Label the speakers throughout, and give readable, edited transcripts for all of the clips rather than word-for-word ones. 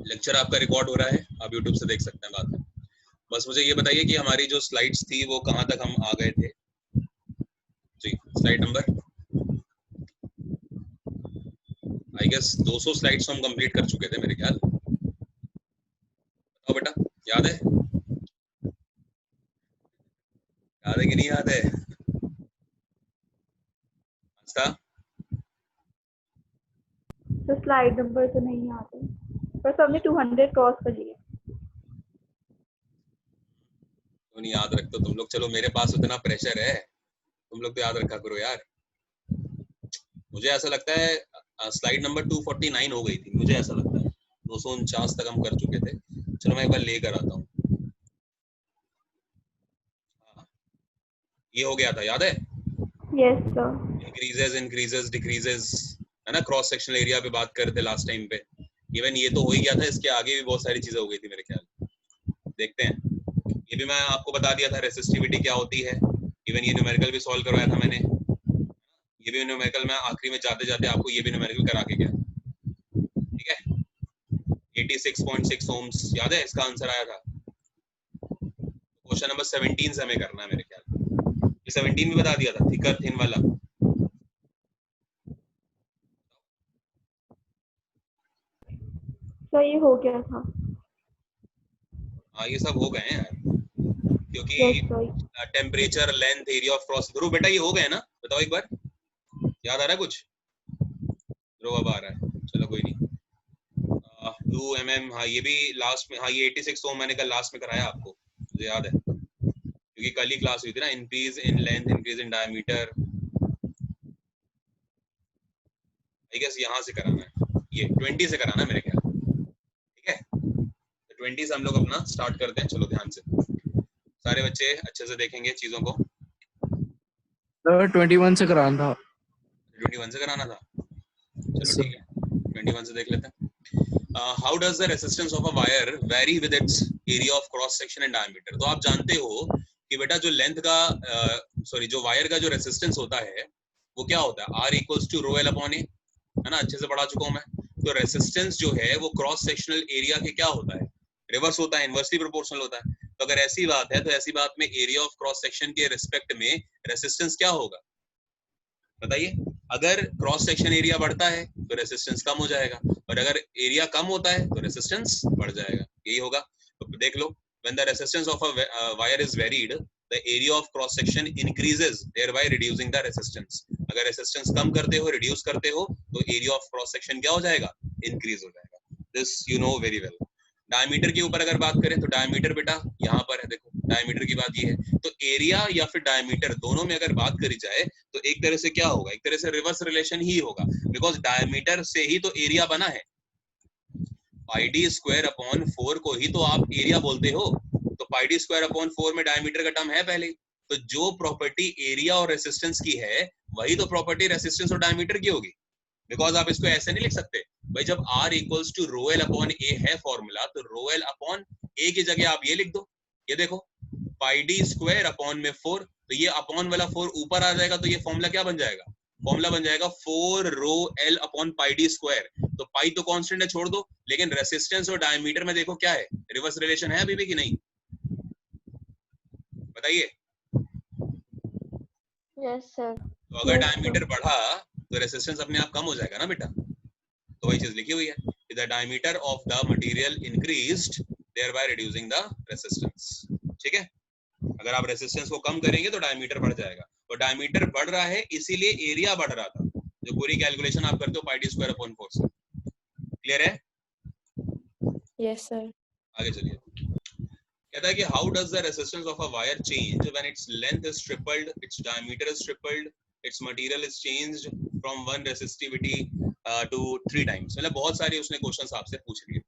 Speaker 1: Lecture आपका record हो रहा है, आप यूट्यूब से देख सकते हैं बाद में। बस मुझे ये बताइए कि हमारी जो स्लाइड्स थी वो कहाँ तक हम आ गए थे। जी, slide number I guess 200 slides हम कंप्लीट कर चुके थे मेरे ख्याल। बताओ बेटा, याद है? याद है कि नहीं याद है? अच्छा,
Speaker 2: तो स्लाइड नंबर तो नहीं आते, बस हमने 200 क्रॉस कर लिए।
Speaker 1: तो नहीं याद रखते तुम लोग। चलो मेरे पास इतना प्रेशर है, तुम लोग तो याद रखा करो यार। मुझे ऐसा लगता है स्लाइड नंबर 249 हो गई थी, मुझे ऐसा लगता है 249 तक हम कर चुके थे। चलो मैं एक बार लेकर आता हूँ। हाँ, ये हो गया था, याद है?
Speaker 2: Yes sir.
Speaker 1: इंक्रीजेस डिक्रीजेस, है ना? क्रॉस सेक्शनल एरिया पे बात कर रहे थे लास्ट टाइम पे। इवन ये तो हो ही गया था, इसके आगे भी बहुत सारी चीजें हो गई थी मेरे ख्याल। देखते हैं, ये भी मैं आपको बता दिया था रेसिस्टिविटी क्या होती है। इवन ये न्यूमेरिकल भी सॉल्व करवाया था मैंने। ये भी न्यूमेरिकल मैं आखिरी में जाते जाते आपको ये भी न्यूमेरिकल करा के गया। ठीक है, 86.6 ओम्स याद है इसका आंसर आया था। क्वेश्चन नंबर 17 से हमें करना है मेरे ख्याल। ये 17 भी बता दिया था, थिकर थिन वाला।
Speaker 2: सर ये हो गया था।
Speaker 1: हाँ, ये सब हो गए हैं यार, क्योंकि
Speaker 2: yes sir.
Speaker 1: Temperature, length, area of cross. Dhruv बेटा ये हो गए ना? बताओ एक बार, याद आ रहा है कुछ? ध्रुव अब आ रहा है, चलो कोई नहीं। 2 mm, हाँ ये भी लास्ट में। हाँ ये 86 ओम मैंने कल लास्ट में कराया आपको, मुझे याद है, क्योंकि कल ही क्लास हुई थी ना। Increase in length, increase in diameter, I guess यहाँ से कराना है, ये 20 से कराना है मेरे ख्याल। ठीक है, तो 20 से हम लोग अपना स्टार्ट करते हैं। चलो ध्यान से, सारे बच्चे अच्छे से देखेंगे चीजों को।
Speaker 3: 21 से कराना था।
Speaker 1: 21 से कराना था, चलो ठीक है, 21 से देख लेते हैं। How does the resistance of a wire very with its area of cross section and diameter. तो आप जानते हो कि बेटा जो लेंथ का जो वायर का जो रेसिस्टेंस होता है वो क्या होता है? R equals to rho L upon A, है ना? अच्छे से पढ़ा चुका हूं मैं। तो रेसिस्टेंस जो है वो क्रॉस सेक्शनल एरिया के क्या होता है? रिवर्स होता है, इनवर्सली प्रोपोर्शनल होता है। तो अगर ऐसी बात है तो ऐसी बात में एरिया ऑफ क्रॉस सेक्शन के रिस्पेक्ट में रेसिस्टेंस क्या होगा? बताइए। अगर क्रॉस सेक्शन एरिया बढ़ता है तो रेसिस्टेंस कम हो जाएगा, और अगर एरिया कम होता है तो रेसिस्टेंस बढ़ जाएगा। यही होगा। तो देख लो, when the resistance of a wire is varied, the area of cross section increases, thereby reducing the resistance. अगर रेसिस्टेंस कम करते हो, रिड्यूस करते हो, तो एरिया ऑफ क्रॉस सेक्शन क्या हो जाएगा? इंक्रीज हो जाएगा। This you know very well. Diameter के ऊपर अगर बात करें तो डायमीटर बेटा यहाँ पर है, देखो डायमीटर की बात ये है। तो एरिया या फिर डायमीटर दोनों में अगर बात करी जाए तो एक तरह से क्या होगा? एक तरह से रिवर्स रिलेशन ही होगा, बिकॉज डायमीटर से ही तो एरिया बना है। पाई डी स्क्वायर अपॉन 4 को ही तो आप एरिया बोलते हो। तो पाई डी स्क्वायर अपॉन 4 में डायमीटर का टर्म है पहले। तो जो प्रॉपर्टी एरिया और रेसिस्टेंस की है वही तो प्रॉपर्टी रेसिस्टेंस और डायमीटर की होगी। बिकॉज आप इसको ऐसे नहीं लिख सकते भाई, जब R equals to rho L upon A है फॉर्मूला, तो रो एल अपॉन ए की जगह आप ये लिख दो। ये देखो, पाई डी स्क्वायर अपॉन में 4, तो ये अपॉन वाला 4 ऊपर आ जाएगा, तो ये फॉर्मूला क्या बन जाएगा? फॉर्मूला बन जाएगा 4 रो L upon pi D square. तो पाई तो कांस्टेंट है, छोड़ दो, लेकिन रेसिस्टेंस और डायमीटर में देखो क्या है, रिवर्स रिलेशन है अभी भी कि नहीं? बताइए।
Speaker 2: Yes sir.
Speaker 1: तो अगर डायमीटर बढ़ा तो रेसिस्टेंस अपने आप कम हो जाएगा ना बेटा। तो वही चीज लिखी हुई है, the diameter of the material increased, thereby reducing the resistance. ठीक है, अगर आप रेसिस्टेंस को कम करेंगे तो डायमीटर बढ़ जाएगा, और डायमीटर बढ़ रहा है इसीलिए एरिया बढ़ रहा था। जो पूरी कैलकुलेशन आप करते हो पाई डी स्क्वायर अपॉन 4 से। क्लियर है?
Speaker 2: Yes sir.
Speaker 1: आगे चलिए। कहता है कि how does the resistance of a wire change when its length is tripled, its diameter is tripled, its material is changed from 1 resistivity to 3 times. मतलब बहुत सारे उसने क्वेश्चंस आपसे पूछ लिए,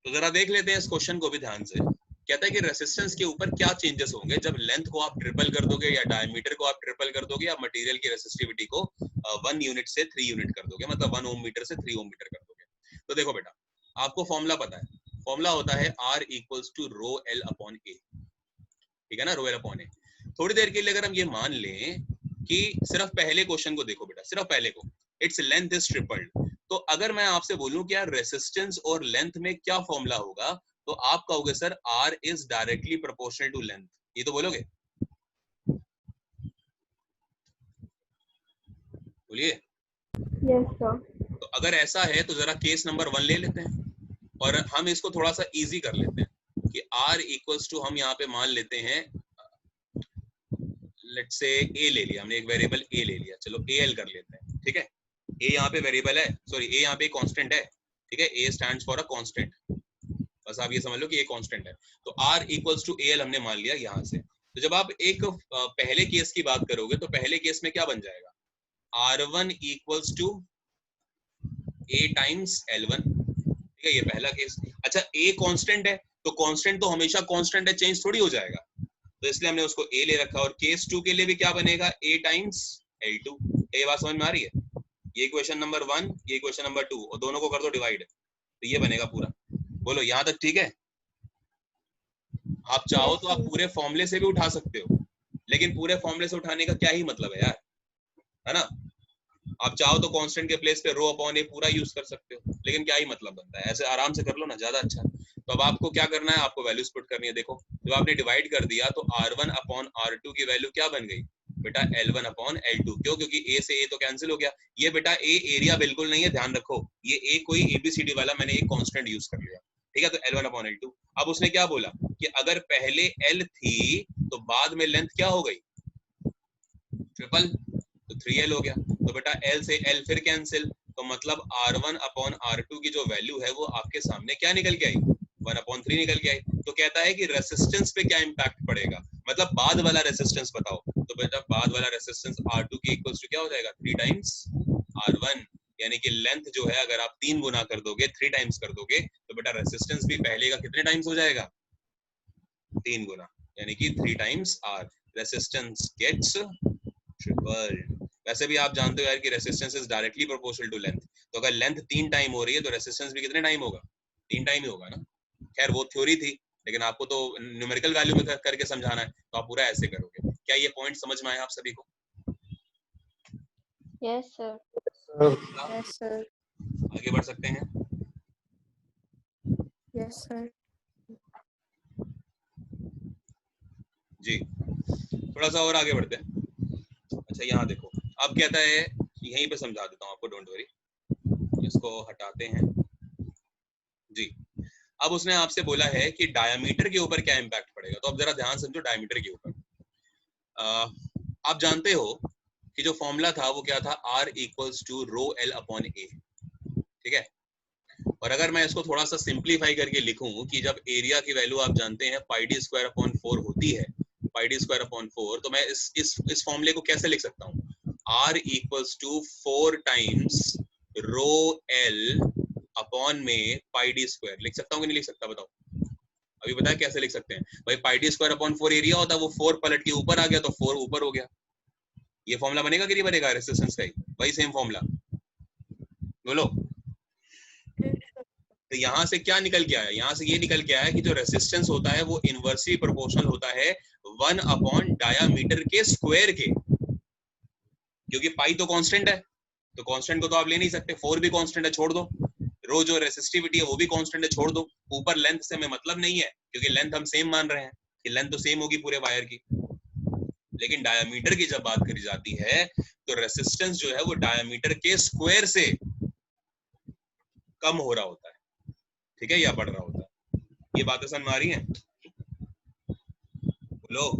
Speaker 1: तो जरा देख लेते हैं इस क्वेश्चन को भी ध्यान से। कहता है कि रेसिस्टेंस के ऊपर क्या चेंजेस होंगे जब लेंथ को आप ट्रिपल कर दोगे, या डायमीटर को आप ट्रिपल कर दोगे, या मटेरियल की रेसिस्टिविटी को 1 यूनिट से 3 यूनिट कर दोगे, मतलब 1 ओम मीटर से 3 ओम मीटर कर दोगे। तो देखो बेटा, आपको फॉर्मूला पता है, फॉर्मूला होता है R equals to rho L upon A. ठीक है ना, रो एल अपॉन ए। थोड़ी देर के लिए अगर हम ये मान लें कि सिर्फ पहले क्वेश्चन को देखो बेटा, सिर्फ पहले को, इट्स लेंथ इज ट्रिपल्ड, तो अगर मैं आपसे बोलूं कि यार रेसिस्टेंस और लेंथ में क्या फॉर्मूला होगा, तो आप कहोगे sir R is directly proportional to length, ये तो बोलोगे, बोलिए।
Speaker 2: Yes sir.
Speaker 1: तो अगर ऐसा है तो जरा केस नंबर 1 ले लेते हैं और हम इसको थोड़ा सा इजी कर लेते हैं कि R इक्वल्स टू, हम यहाँ पे मान लेते हैं, लेट्स से A ले लिया हमने, एक वेरिएबल A ले लिया, चलो AL कर लेते हैं, ठीक है। A यहाँ पे वेरिएबल है, सॉरी A यहाँ पे कांस्टेंट है, ठीक है, A stands for a constant, बस आप ये समझ लो कि ये कांस्टेंट है। तो R इक्वल्स टू AL हमने मान लिया यहाँ से। तो जब आप एक पहले केस की बात करोगे तो पहले केस में क्या बन जाएगा, R1 equals to A times L1, ठीक है, ये पहला केस। अच्छा A कांस्टेंट है, तो कांस्टेंट तो हमेशा कांस्टेंट है, चेंज थोड़ी हो जाएगा, तो इसलिए हमने उसको A ले रखा। और केस 2 के लिए भी क्या बनेगा, A टाइम्स L2। ये बात समझ में आ रही है, ये क्वेश्चन नंबर 1, ये क्वेश्चन नंबर 2, और दोनों को कर दो डिवाइड, तो ये बनेगा पूरा। बोलो यहाँ तक ठीक है। आप चाहो तो आप पूरे फॉर्मूले से भी उठा सकते हो, लेकिन पूरे फॉर्मूले से उठाने का क्या ही मतलब है यार, है ना। आप चाहो तो कांस्टेंट के प्लेस पे रो अपॉन ए पूरा यूज कर सकते हो, लेकिन क्या ही मतलब बनता है, ऐसे आराम से कर लो ना, ज्यादा अच्छा। तो अब आपको क्या करना है, आपको वैल्यूज पुट करनी है। देखो जब आपने डिवाइड कर दिया तो R1 अपॉन R2 की वैल्यू क्या बन गई बेटा, L1 अपॉन L2। क्यों, क्योंकि A से A तो कैंसिल हो गया। ये बेटा A एरिया बिल्कुल नहीं है, ध्यान रखो, ये A कोई ABCD वाला मैंने एक कांस्टेंट यूज कर लिया, ठीक है। तो L1 अपॉन L2। अब उसने क्या बोला कि अगर पहले L थी तो बाद में लेंथ क्या हो गई, ट्रिपल, तो 3L हो गया। तो बेटा L से L फिर कैंसिल, तो मतलब R1 अपॉन R2 की जो वैल्यू है वो आपके सामने क्या निकल के आई, 1/3 निकल के आई। तो कहता है कि रेसिस्टेंस पे क्या इंपैक्ट पड़ेगा, मतलब बाद वाला रेसिस्टेंस बताओ। तो बेटा बाद वाला रेसिस्टेंस R2 के इक्वल्स टू क्या हो जाएगा, 3 टाइम्स R1, यानी कि लेंथ जो है अगर आप 3 गुना कर दोगे, 3 टाइम्स कर दोगे, तो बेटा रेसिस्टेंस भी पहले का कितने टाइम्स हो जाएगा, 3 गुना, यानी कि 3 times R। Resistance gets tripled. वैसे भी आप जानते हो यार कि resistance is directly proportional to length, तो अगर लेंथ 3 टाइम हो रही है तो रेसिस्टेंस भी कितने टाइम होगा, 3 टाइम ही होगा ना। खैर वो थ्योरी थी, लेकिन आपको तो न्यूमेरिकल वैल्यू में करके समझाना है, तो आप पूरा ऐसे करोगे। क्या ये पॉइंट समझ में आया आप सभी को?
Speaker 3: Yes sir.
Speaker 2: Yes sir.
Speaker 1: आगे बढ़ सकते हैं।
Speaker 2: Yes sir.
Speaker 1: जी थोड़ा सा और आगे बढ़ते हैं। अच्छा यहाँ देखो, अब कहता है, यहीं पे समझा देता हूँ आपको, डोंट वरी, इसको हटाते हैं जी। अब उसने आपसे बोला है कि डायमीटर के ऊपर क्या इंपैक्ट पड़ेगा, तो अब जरा ध्यान समझो डायमीटर के ऊपर। आप जानते हो कि जो फॉर्मूला था वो क्या था, R equals to rho L upon A, ठीक है। और अगर मैं इसको थोड़ा सा सिंप्लीफाई करके लिखूं कि जब एरिया की वैल्यू आप जानते हैं पाई डी स्क्वायर अपॉन 4 होती है, पाई डी स्क्वायर अपॉन 4, तो मैं इस फॉर्मूले को कैसे लिख सकता हूँ, R equals to 4 times rho L upon में पाई डी स्क्वायर। लिख सकता हूँ कि नहीं लिख सकता, बताओ। अभी बताया कैसे लिख सकते हैं भाई, पाई डी स्क्वायर अपॉन 4 एरिया होता है, वो 4 पलट के ऊपर आ गया तो 4 ऊपर हो गया। ये फॉर्मूला बनेगा कि नहीं बनेगा रेजिस्टेंस का ही, वही सेम फॉर्मूला, बोलो। तो यहाँ से क्या निकल के आया, यहाँ से ये निकल के आया कि जो रेजिस्टेंस होता है वो इनवर्सली प्रोपोर्शनल होता है 1 अपॉन डायामीटर के स्क्वायर के, क्योंकि पाई तो कांस्टेंट है, तो कांस्टेंट को तो आप ले नहीं सकते, 4 भी कांस्टेंट है, छोड़ दो। रो जो रेसिस्टिविटी है वो भी कांस्टेंट है, छोड़ दो। ऊपर लेंथ से हमें मतलब नहीं है, क्योंकि लेंथ हम सेम मान रहे हैं कि लेंथ तो सेम होगी पूरे वायर की। लेकिन डायामीटर की जब बात करी जाती है तो रेसिस्टेंस जो है वो डायामीटर के स्क्वायर से कम हो रहा होता है, ठीक है, या बढ़ रहा होता है। ये बातें समझ में आ रही हैं, बोलो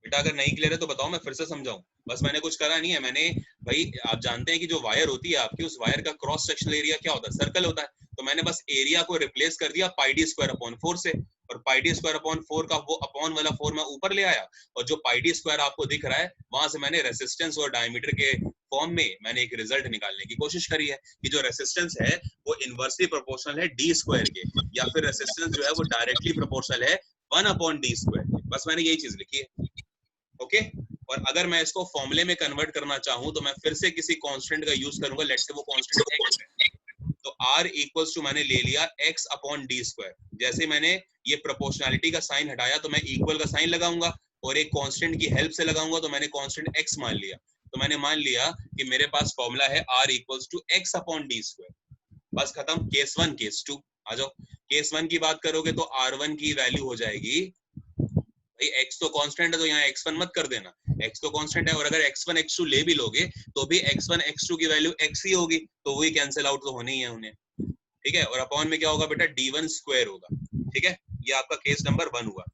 Speaker 1: बेटा। अगर नहीं क्लियर है तो बताओ, मैं फिर से समझाऊं। बस मैंने कुछ करा नहीं है, मैंने भाई, आप जानते हैं कि जो वायर होती है आपकी, उस वायर का क्रॉस सेक्शनल एरिया क्या होता है, सर्कल होता है। तो मैंने बस एरिया को रिप्लेस कर दिया पाई डी स्क्वायर अपॉन 4 से, और पाई डी स्क्वायर अपॉन 4 का वो अपॉन वाला 4 मैं ऊपर ले आया, और जो पाई डी स्क्वायर आपको दिख रहा है वहां से मैंने रेसिस्टेंस और डायमीटर के फॉर्म में मैंने एक रिजल्ट निकालने की कोशिश करी है कि जो रेसिस्टेंस है वो इनवर्सली प्रोपोर्शनल है डी स्क्वायर के, या फिर रेसिस्टेंस जो है वो डायरेक्टली प्रोपोर्शनल है 1 अपॉन डी स्क्वायर के। बस मैंने यही चीज लिखी है, ओके। और अगर मैं इसको फॉर्मूले में कन्वर्ट करना चाहूं तो मैं फिर से किसी कांस्टेंट का यूज करूंगा, लेट्स से वो कांस्टेंट x है, तो r इक्वल्स टू मैंने ले लिया x अपॉन डी स्क्वायर। जैसे मैंने ये प्रोपोर्शनलिटी का साइन हटाया तो मैं इक्वल का साइन लगाऊंगा, और एक कांस्टेंट की हेल्प से लगाऊंगा, तो मैंने कांस्टेंट x मान लिया। तो मैंने मान लिया कि मेरे पास फॉर्मूला है R equals to x upon d square. बस खत्म। केस 1 केस 2 आ जाओ। केस 1 की बात करोगे तो R1 की वैल्यू हो जाएगी, भाई x तो कांस्टेंट है तो यहाँ x1 मत कर देना, x तो कांस्टेंट है, और अगर x1 x2 ले भी लोगे तो भी x1 x2 की वैल्यू x ही होगी, तो वही कैंसिल आउट तो होने ही है उन्हें, ठीक है। और अपॉन में क्या होगा बेटा, d1 स्क्वायर होगा, ठीक है। ये आपका केस नंबर 1 हुआ।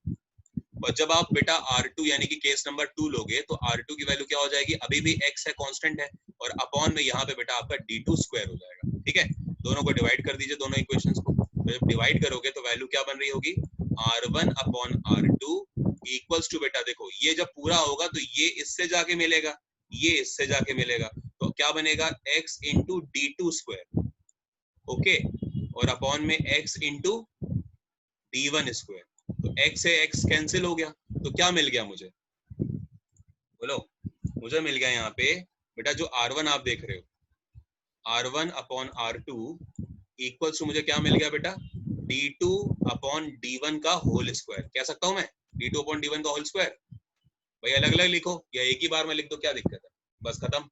Speaker 1: और जब आप बेटा R2 यानी कि केस नंबर 2 लोगे तो R2 की वैल्यू क्या हो जाएगी, अभी भी x है, कांस्टेंट है, और अपॉन में यहाँ पे बेटा आपका d2 स्क्वायर हो जाएगा, ठीक है। दोनों को डिवाइड कर दीजिए, दोनों इक्वेशंस को। तो जब डिवाइड करोगे तो वैल्यू क्या बन रही होगी, R1 upon R2 equals to, बेटा देखो ये जब पूरा होगा तो ये इससे जाके मिलेगा, ये इससे जाके मिलेगा, तो क्या बनेगा, x into d2 square, okay, और अपॉन में x इंटू d1 स्क्वायर। तो x से x कैंसिल हो गया, तो क्या मिल गया मुझे, बोलो। मुझे मिल गया यहाँ पे बेटा जो R1 आप देख रहे हो, R1 upon R2 equals to मुझे क्या मिल गया बेटा, D2 अपॉन D1 का होल स्क्वायर। कह सकता हूं मैं D2 अपॉन D1 का होल स्क्वायर, भाई अलग अलग लिखो या एक ही बार में लिख दो, क्या दिक्कत है, बस खत्म।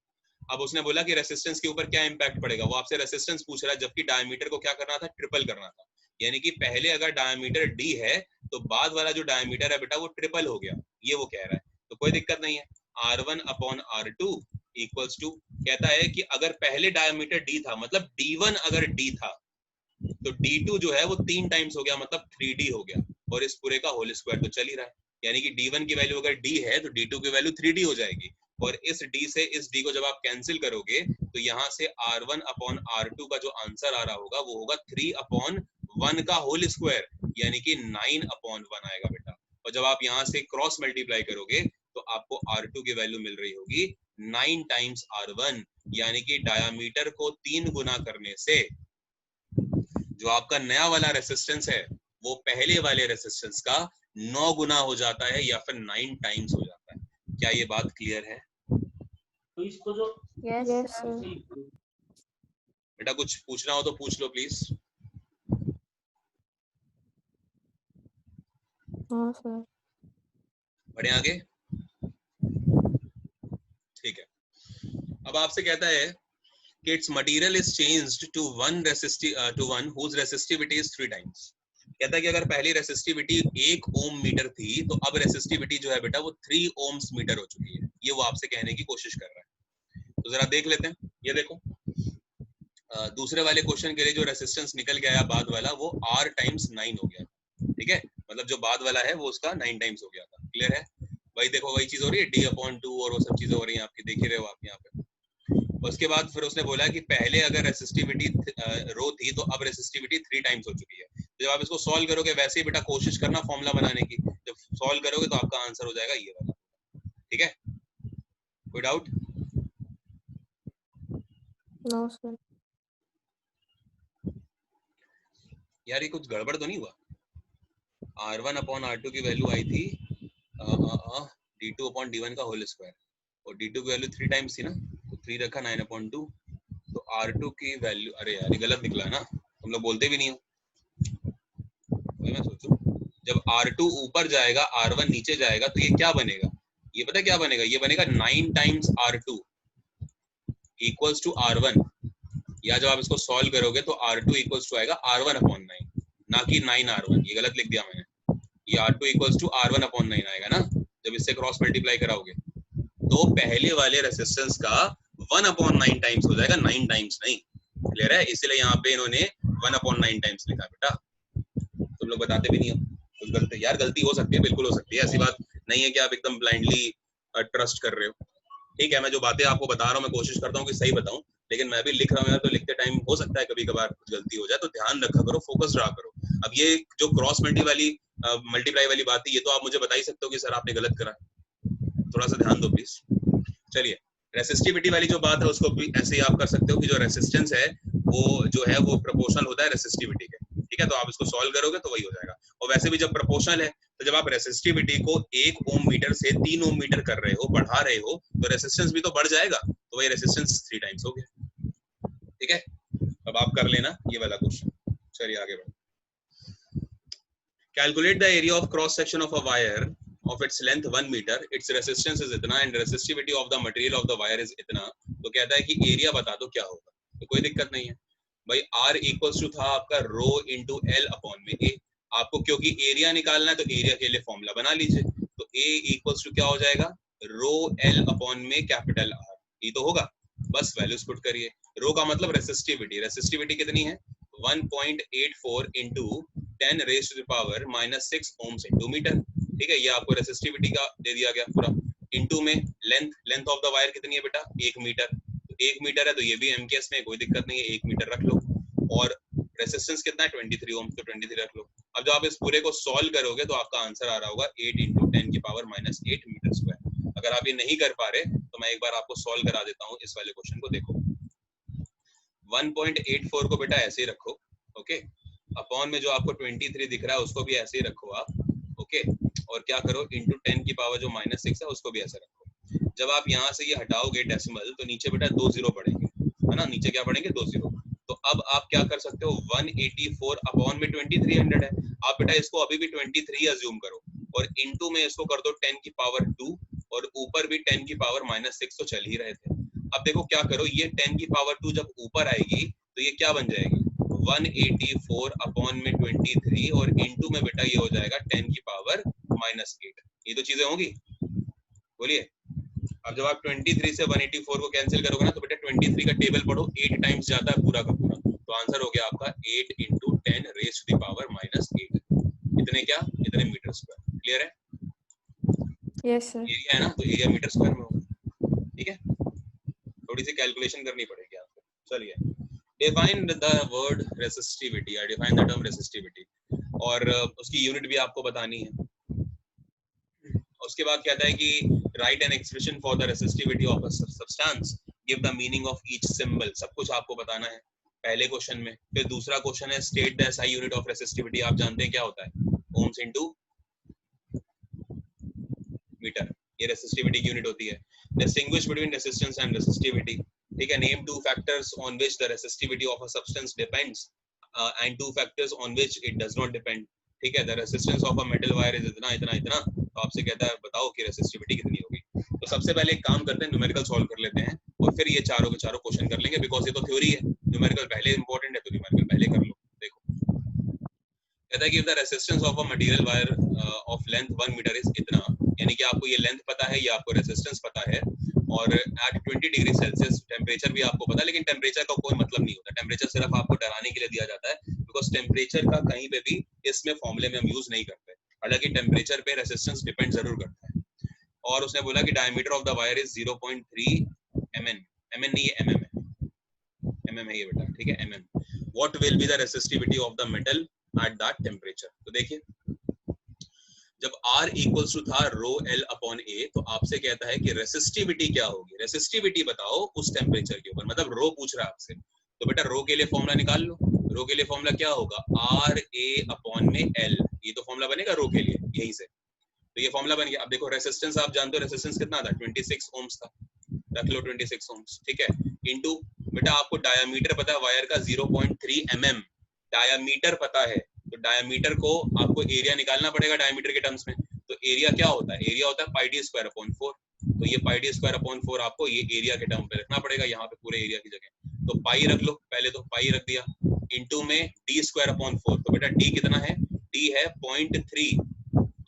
Speaker 1: अब उसने बोला कि रेसिस्टेंस के ऊपर क्या इंपैक्ट पड़ेगा, वो आपसे रेसिस्टेंस पूछ रहा है, जबकि डायमीटर को क्या करना था, ट्रिपल करना था। यानी कि पहले अगर डायमीटर D है तो बाद वाला जो डायमीटर है बेटा वो ट्रिपल हो गया, ये वो कह रहा है, तो कोई दिक्कत नहीं है। R1 upon R2 equals to, कहता है कि अगर पहले डायमीटर D था, मतलब D1 अगर D था, तो D2 जो है वो 3 टाइम्स हो गया, मतलब 3D हो गया, और इस पूरे का होल स्क्वायर तो चल ही रहा है। यानी कि D1 की वैल्यू अगर D है तो D2 की वैल्यू 3D हो जाएगी, और इस D से इस D को जब आप कैंसिल करोगे तो यहाँ से R1 अपॉन R2 का जो आंसर आ रहा होगा वो होगा 3 अपॉन 1 का होल स्क्वायर, यानी कि 9 अपॉन 1 आएगा बेटा। और जब आप यहाँ से क्रॉस मल्टीप्लाई करोगे तो आपको R2 की वैल्यू मिल रही होगी 9 टाइम्स R1, यानी कि डायामीटर को 3 गुना करने से जो आपका नया वाला रेसिस्टेंस है वो पहले वाले रेसिस्टेंस का 9 गुना हो जाता है, या फिर 9 टाइम्स हो जाता है। क्या ये बात क्लियर है?
Speaker 3: तो इसको जो
Speaker 2: यस सर।
Speaker 1: बेटा कुछ पूछना हो तो पूछ लो प्लीज।
Speaker 2: हाँ सर।
Speaker 1: बढ़े आगे, ठीक है। अब आपसे कहता है कि its material is changed to one whose resistivity is 3 times। कहता है कि अगर पहली रेसिस्टिविटी 1 ओम मीटर थी तो अब रेसिस्टिविटी जो है बेटा वो 3 ओम्स मीटर हो चुकी है, ये वो आपसे कहने की कोशिश कर रहा है। तो जरा देख लेते हैं, ये देखो दूसरे वाले क्वेश्चन के लिए जो रेसिस्टेंस निकल गया बाद वाला वो R टाइम्स 9 हो गया, ठीक है, मतलब जो बाद वाला है वो उसका 9 टाइम्स हो गया था। क्लियर है? वही देखो वही चीज हो रही है, D/2 और वो सब चीजें हो रही हैं आपकी, देख ही रहे हो आप यहाँ पे। उसके बाद फिर उसने बोला कि पहले अगर रेसिस्टिविटी रो थी तो अब रेसिस्टिविटी 3 टाइम्स हो चुकी है। तो जब आप इसको सॉल्व करोगे वैसे ही बेटा कोशिश करना फॉर्मूला बनाने की, जब सॉल्व करोगे तो आपका आंसर हो जाएगा ये वाला, ठीक है। कोई डाउट?
Speaker 2: No sir.
Speaker 1: यार ये कुछ गड़बड़ तो नहीं हुआ? R1 अपॉन R2 की वैल्यू आई थी D2 अपॉन D1 का होल स्क्वायर, और D2 की वैल्यू 3 टाइम्स थी ना, तो 3 रखा 9/2, तो R2 की वैल्यू, अरे यार ये गलत निकला ना, तुम लोग बोलते भी नहीं हो। मैं सोचूं जब R2 ऊपर जाएगा R1 नीचे जाएगा तो ये क्या बनेगा, ये पता क्या बनेगा, ये बनेगा 9 times R2 equals to R1, या जब आप इसको सॉल्व करोगे तो R2 इक्वल्स टू आएगा R1 अपॉन 9, ना कि 9R1, ये गलत लिख दिया मैंने, ये R2 equals to R1 upon 9 आएगा ना जब इससे क्रॉस मल्टीप्लाई कराओगे, तो पहले वाले रेसिस्टेंस का 1/9 टाइम्स हो जाएगा, 9 टाइम्स नहीं। क्लियर है? इसलिए यहाँ पे इन्होंने 1/9 टाइम्स लिखा बेटा। तुम लोग बताते भी नहीं हो, कुछ गलती, यार गलती हो सकती है, बिल्कुल हो सकती है, ऐसी बात नहीं है कि आप एकदम ब्लाइंडली ट्रस्ट कर रहे हो। ठीक है, मैं जो बातें आपको बता रहा हूँ मैं कोशिश करता हूँ कि सही बताऊं, लेकिन मैं भी लिख रहा हूँ यार, तो लिखते टाइम हो सकता है कभी कभार कुछ गलती हो जाए, तो ध्यान रखा करो, फोकस रहा करो। अब ये जो क्रॉस मल्टीप्लाई वाली बात है, ये तो आप मुझे बता ही सकते हो कि सर आपने गलत करा, थोड़ा सा ध्यान दो प्लीज। चलिए, रेसिस्टिविटी वाली जो बात है उसको भी ऐसे ही आप कर सकते हो कि जो रेसिस्टेंस है वो जो है वो प्रोपोर्शनल होता है रेसिस्टिविटी के, ठीक है, तो आप इसको सॉल्व करोगे तो वही हो जाएगा। और वैसे भी जब प्रोपोर्शनल है तो जब आप रेसिस्टिविटी को 1 ओम मीटर से 3 ओम मीटर कर रहे हो, बढ़ा रहे हो, तो रेसिस्टेंस भी तो बढ़ जाएगा, तो वही रेसिस्टेंस 3 टाइम्स हो गया, ठीक है। अब आप कर लेना ये वाला क्वेश्चन। चलिए आगे बढ़ो। Calculate the area of cross section of a wire of its length 1 meter, its resistance is इतना and resistivity of the material of the wire is इतना, तो कहता है कि एरिया बता दो क्या होगा। तो कोई दिक्कत नहीं है भाई, R इक्वल्स टू था आपका रो इंटू एल अपॉन में ए। आपको क्योंकि एरिया निकालना है तो एरिया के लिए फॉर्मूला बना लीजिए, तो A इक्वल्स टू क्या हो जाएगा, रो एल अपॉन में कैपिटल R, ये तो होगा। बस वैल्यूज पुट करिए। रो का मतलब रेसिस्टिविटी, रेसिस्टिविटी कितनी है 1.84 into 10 raise to the power -6 ohms into metre. ठीक है, ये आपको रेसिस्टिविटी का दे दिया गया पूरा। इंटू में लेंथ ऑफ द वायर कितनी है बेटा 1 मीटर, तो 1 मीटर है तो ये भी एमकेएस में कोई दिक्कत नहीं है, 1 मीटर रख लो। और रेसिस्टेंस कितना है 23 ओम, तो 23 रख लो। अब जब आप इस पूरे को सॉल्व करोगे तो आपका आंसर आ रहा होगा 8 इंटू 10 की पावर -8 मीटर स्क्वायर। अगर आप ये नहीं कर पा रहे तो मैं एक बार आपको सॉल्व करा देता हूँ इस वाले क्वेश्चन को। देखो 1.84 को बेटा ऐसे ही रखो, ओके, अपॉन में जो आपको 23 दिख रहा है उसको भी ऐसे ही रखो आप, ओके, और क्या करो इंटू 10 की पावर जो -6 है उसको भी ऐसे रखो। जब आप यहाँ से ये हटाओगे डेसिमल तो नीचे बेटा 2 जीरो पड़ेंगे, है ना, नीचे क्या पड़ेंगे 2 जीरो। तो अब आप क्या कर सकते हो 184 अपॉन में 2300 है, आप बेटा इसको अभी भी 23 अज्यूम करो और इंटू में इसको कर दो 10 की पावर 2 और ऊपर भी 10 की पावर -6 तो चल ही रहे थे। अब देखो क्या करो, ये 10 की पावर 2 जब ऊपर आएगी तो ये क्या बन जाएगी 184 अपॉन में 23 और इंटू में बेटा ये हो जाएगा 10 की पावर -8। ये तो चीजें होंगी, बोलिए। अब जब आप 23 से 184 को कैंसिल करोगे ना तो बेटा 23 का टेबल पढ़ो, 8 टाइम्स जाता है पूरा का पूरा, तो आंसर हो गया आपका 8 into 10 raise to the power -8। इतने क्या, इतने मीटर स्क्वायर। क्लियर है?
Speaker 2: Yes sir.
Speaker 1: एरिया है ना, तो एरिया मीटर स्क्वायर में होगा। ठीक है, थोड़ी सी कैलकुलेशन करनी पड़ेगी आपको। चलिए, डिफाइन द वर्ड रेसिस्टिविटी, या डिफाइन द टर्म रेसिस्टिविटी, और उसकी यूनिट भी आपको बतानी है। उसके बाद कहता है कि right an expression for the resistivity of a substance, give the meaning of each symbol. सब कुछ आपको बताना है पहले क्वेश्चन में। फिर दूसरा क्वेश्चन है state the SI unit of resistivity. आप जानते हैं क्या होता है, ओम्स इनटू मीटर, ये रेसिस्टिविटी की यूनिट होती है। Distinguish between resistance and resistivity. ठीक है, name two factors on which the resistivity of a substance depends and two factors on which it does not depend. ठीक है, the resistance of a metal wire is इतना इतना इतना, तो आपसे कहता है बताओ कि रेसिस्टिविटी कितनी होगी। तो सबसे पहले एक काम करते हैं, न्यूमेरिकल सॉल्व कर लेते हैं और फिर ये चारों के चारों क्वेश्चन कर लेंगे, बिकॉज ये तो थ्योरी है, न्यूमेरिकल पहले इंपॉर्टेंट है, तो न्यूमेरिकल पहले कर लो। देखो कहता है कि the resistance of a material wire of length 1 metre is इतना, यानी कि आपको ये लेंथ पता है, ये आपको रेजिस्टेंस पता है, और एट 20 डिग्री सेल्सियस टेम्परेचर भी आपको पता है। लेकिन टेम्परेचर का कोई मतलब नहीं होता, टेम्परेचर सिर्फ आपको डराने के लिए दिया जाता है, बिकॉज टेम्परेचर का कहीं पे भी इसमें फॉर्मूले में हम यूज नहीं करते। हालांकि टेम्परेचर पे रेजिस्टेंस डिपेंड जरूर करता है। और उसने बोला कि diameter of the wire is 0.3 mm, mm नहीं है mm है, mm है ये बेटा, ठीक है mm। What will be the resistivity of the metal at that temperature. तो देखिए जब R इक्वल्स टू था रो एल अपॉन ए, तो आपसे कहता है कि रेसिस्टिविटी क्या होगी, रेसिस्टिविटी बताओ उस टेम्परेचर के ऊपर, मतलब रो पूछ रहा है आपसे। तो बेटा रो के लिए फॉर्मूला निकाल लो। रो के लिए फॉर्मूला क्या होगा आर ए अपॉन में एल, ये तो फॉर्मूला बनेगा रो के लिए यहीं से, तो ये फॉर्मूला बन गया। अब देखो रेसिस्टेंस आप जानते हो, रेसिस्टेंस कितना था 26 ओम्स था, रख लो 26 ओम्स, ठीक है, इनटू बेटा आपको डायामीटर पता है वायर का 0.3 mm, डायामीटर पता है, तो डायामीटर को आपको एरिया निकालना पड़ेगा डायामीटर के टर्म्स में। तो एरिया क्या होता है, एरिया होता है पाई डी स्क्वायर अपॉन 4, तो ये पाई डी स्क्वायर अपॉन 4 आपको ये एरिया के टर्म पे रखना पड़ेगा, यहाँ पे पूरे एरिया की जगह। तो पाई रख लो, पहले तो पाई रख दिया, इंटू में डी स्क्वायर अपॉन 4, तो बेटा डी कितना है, डी है 0.3,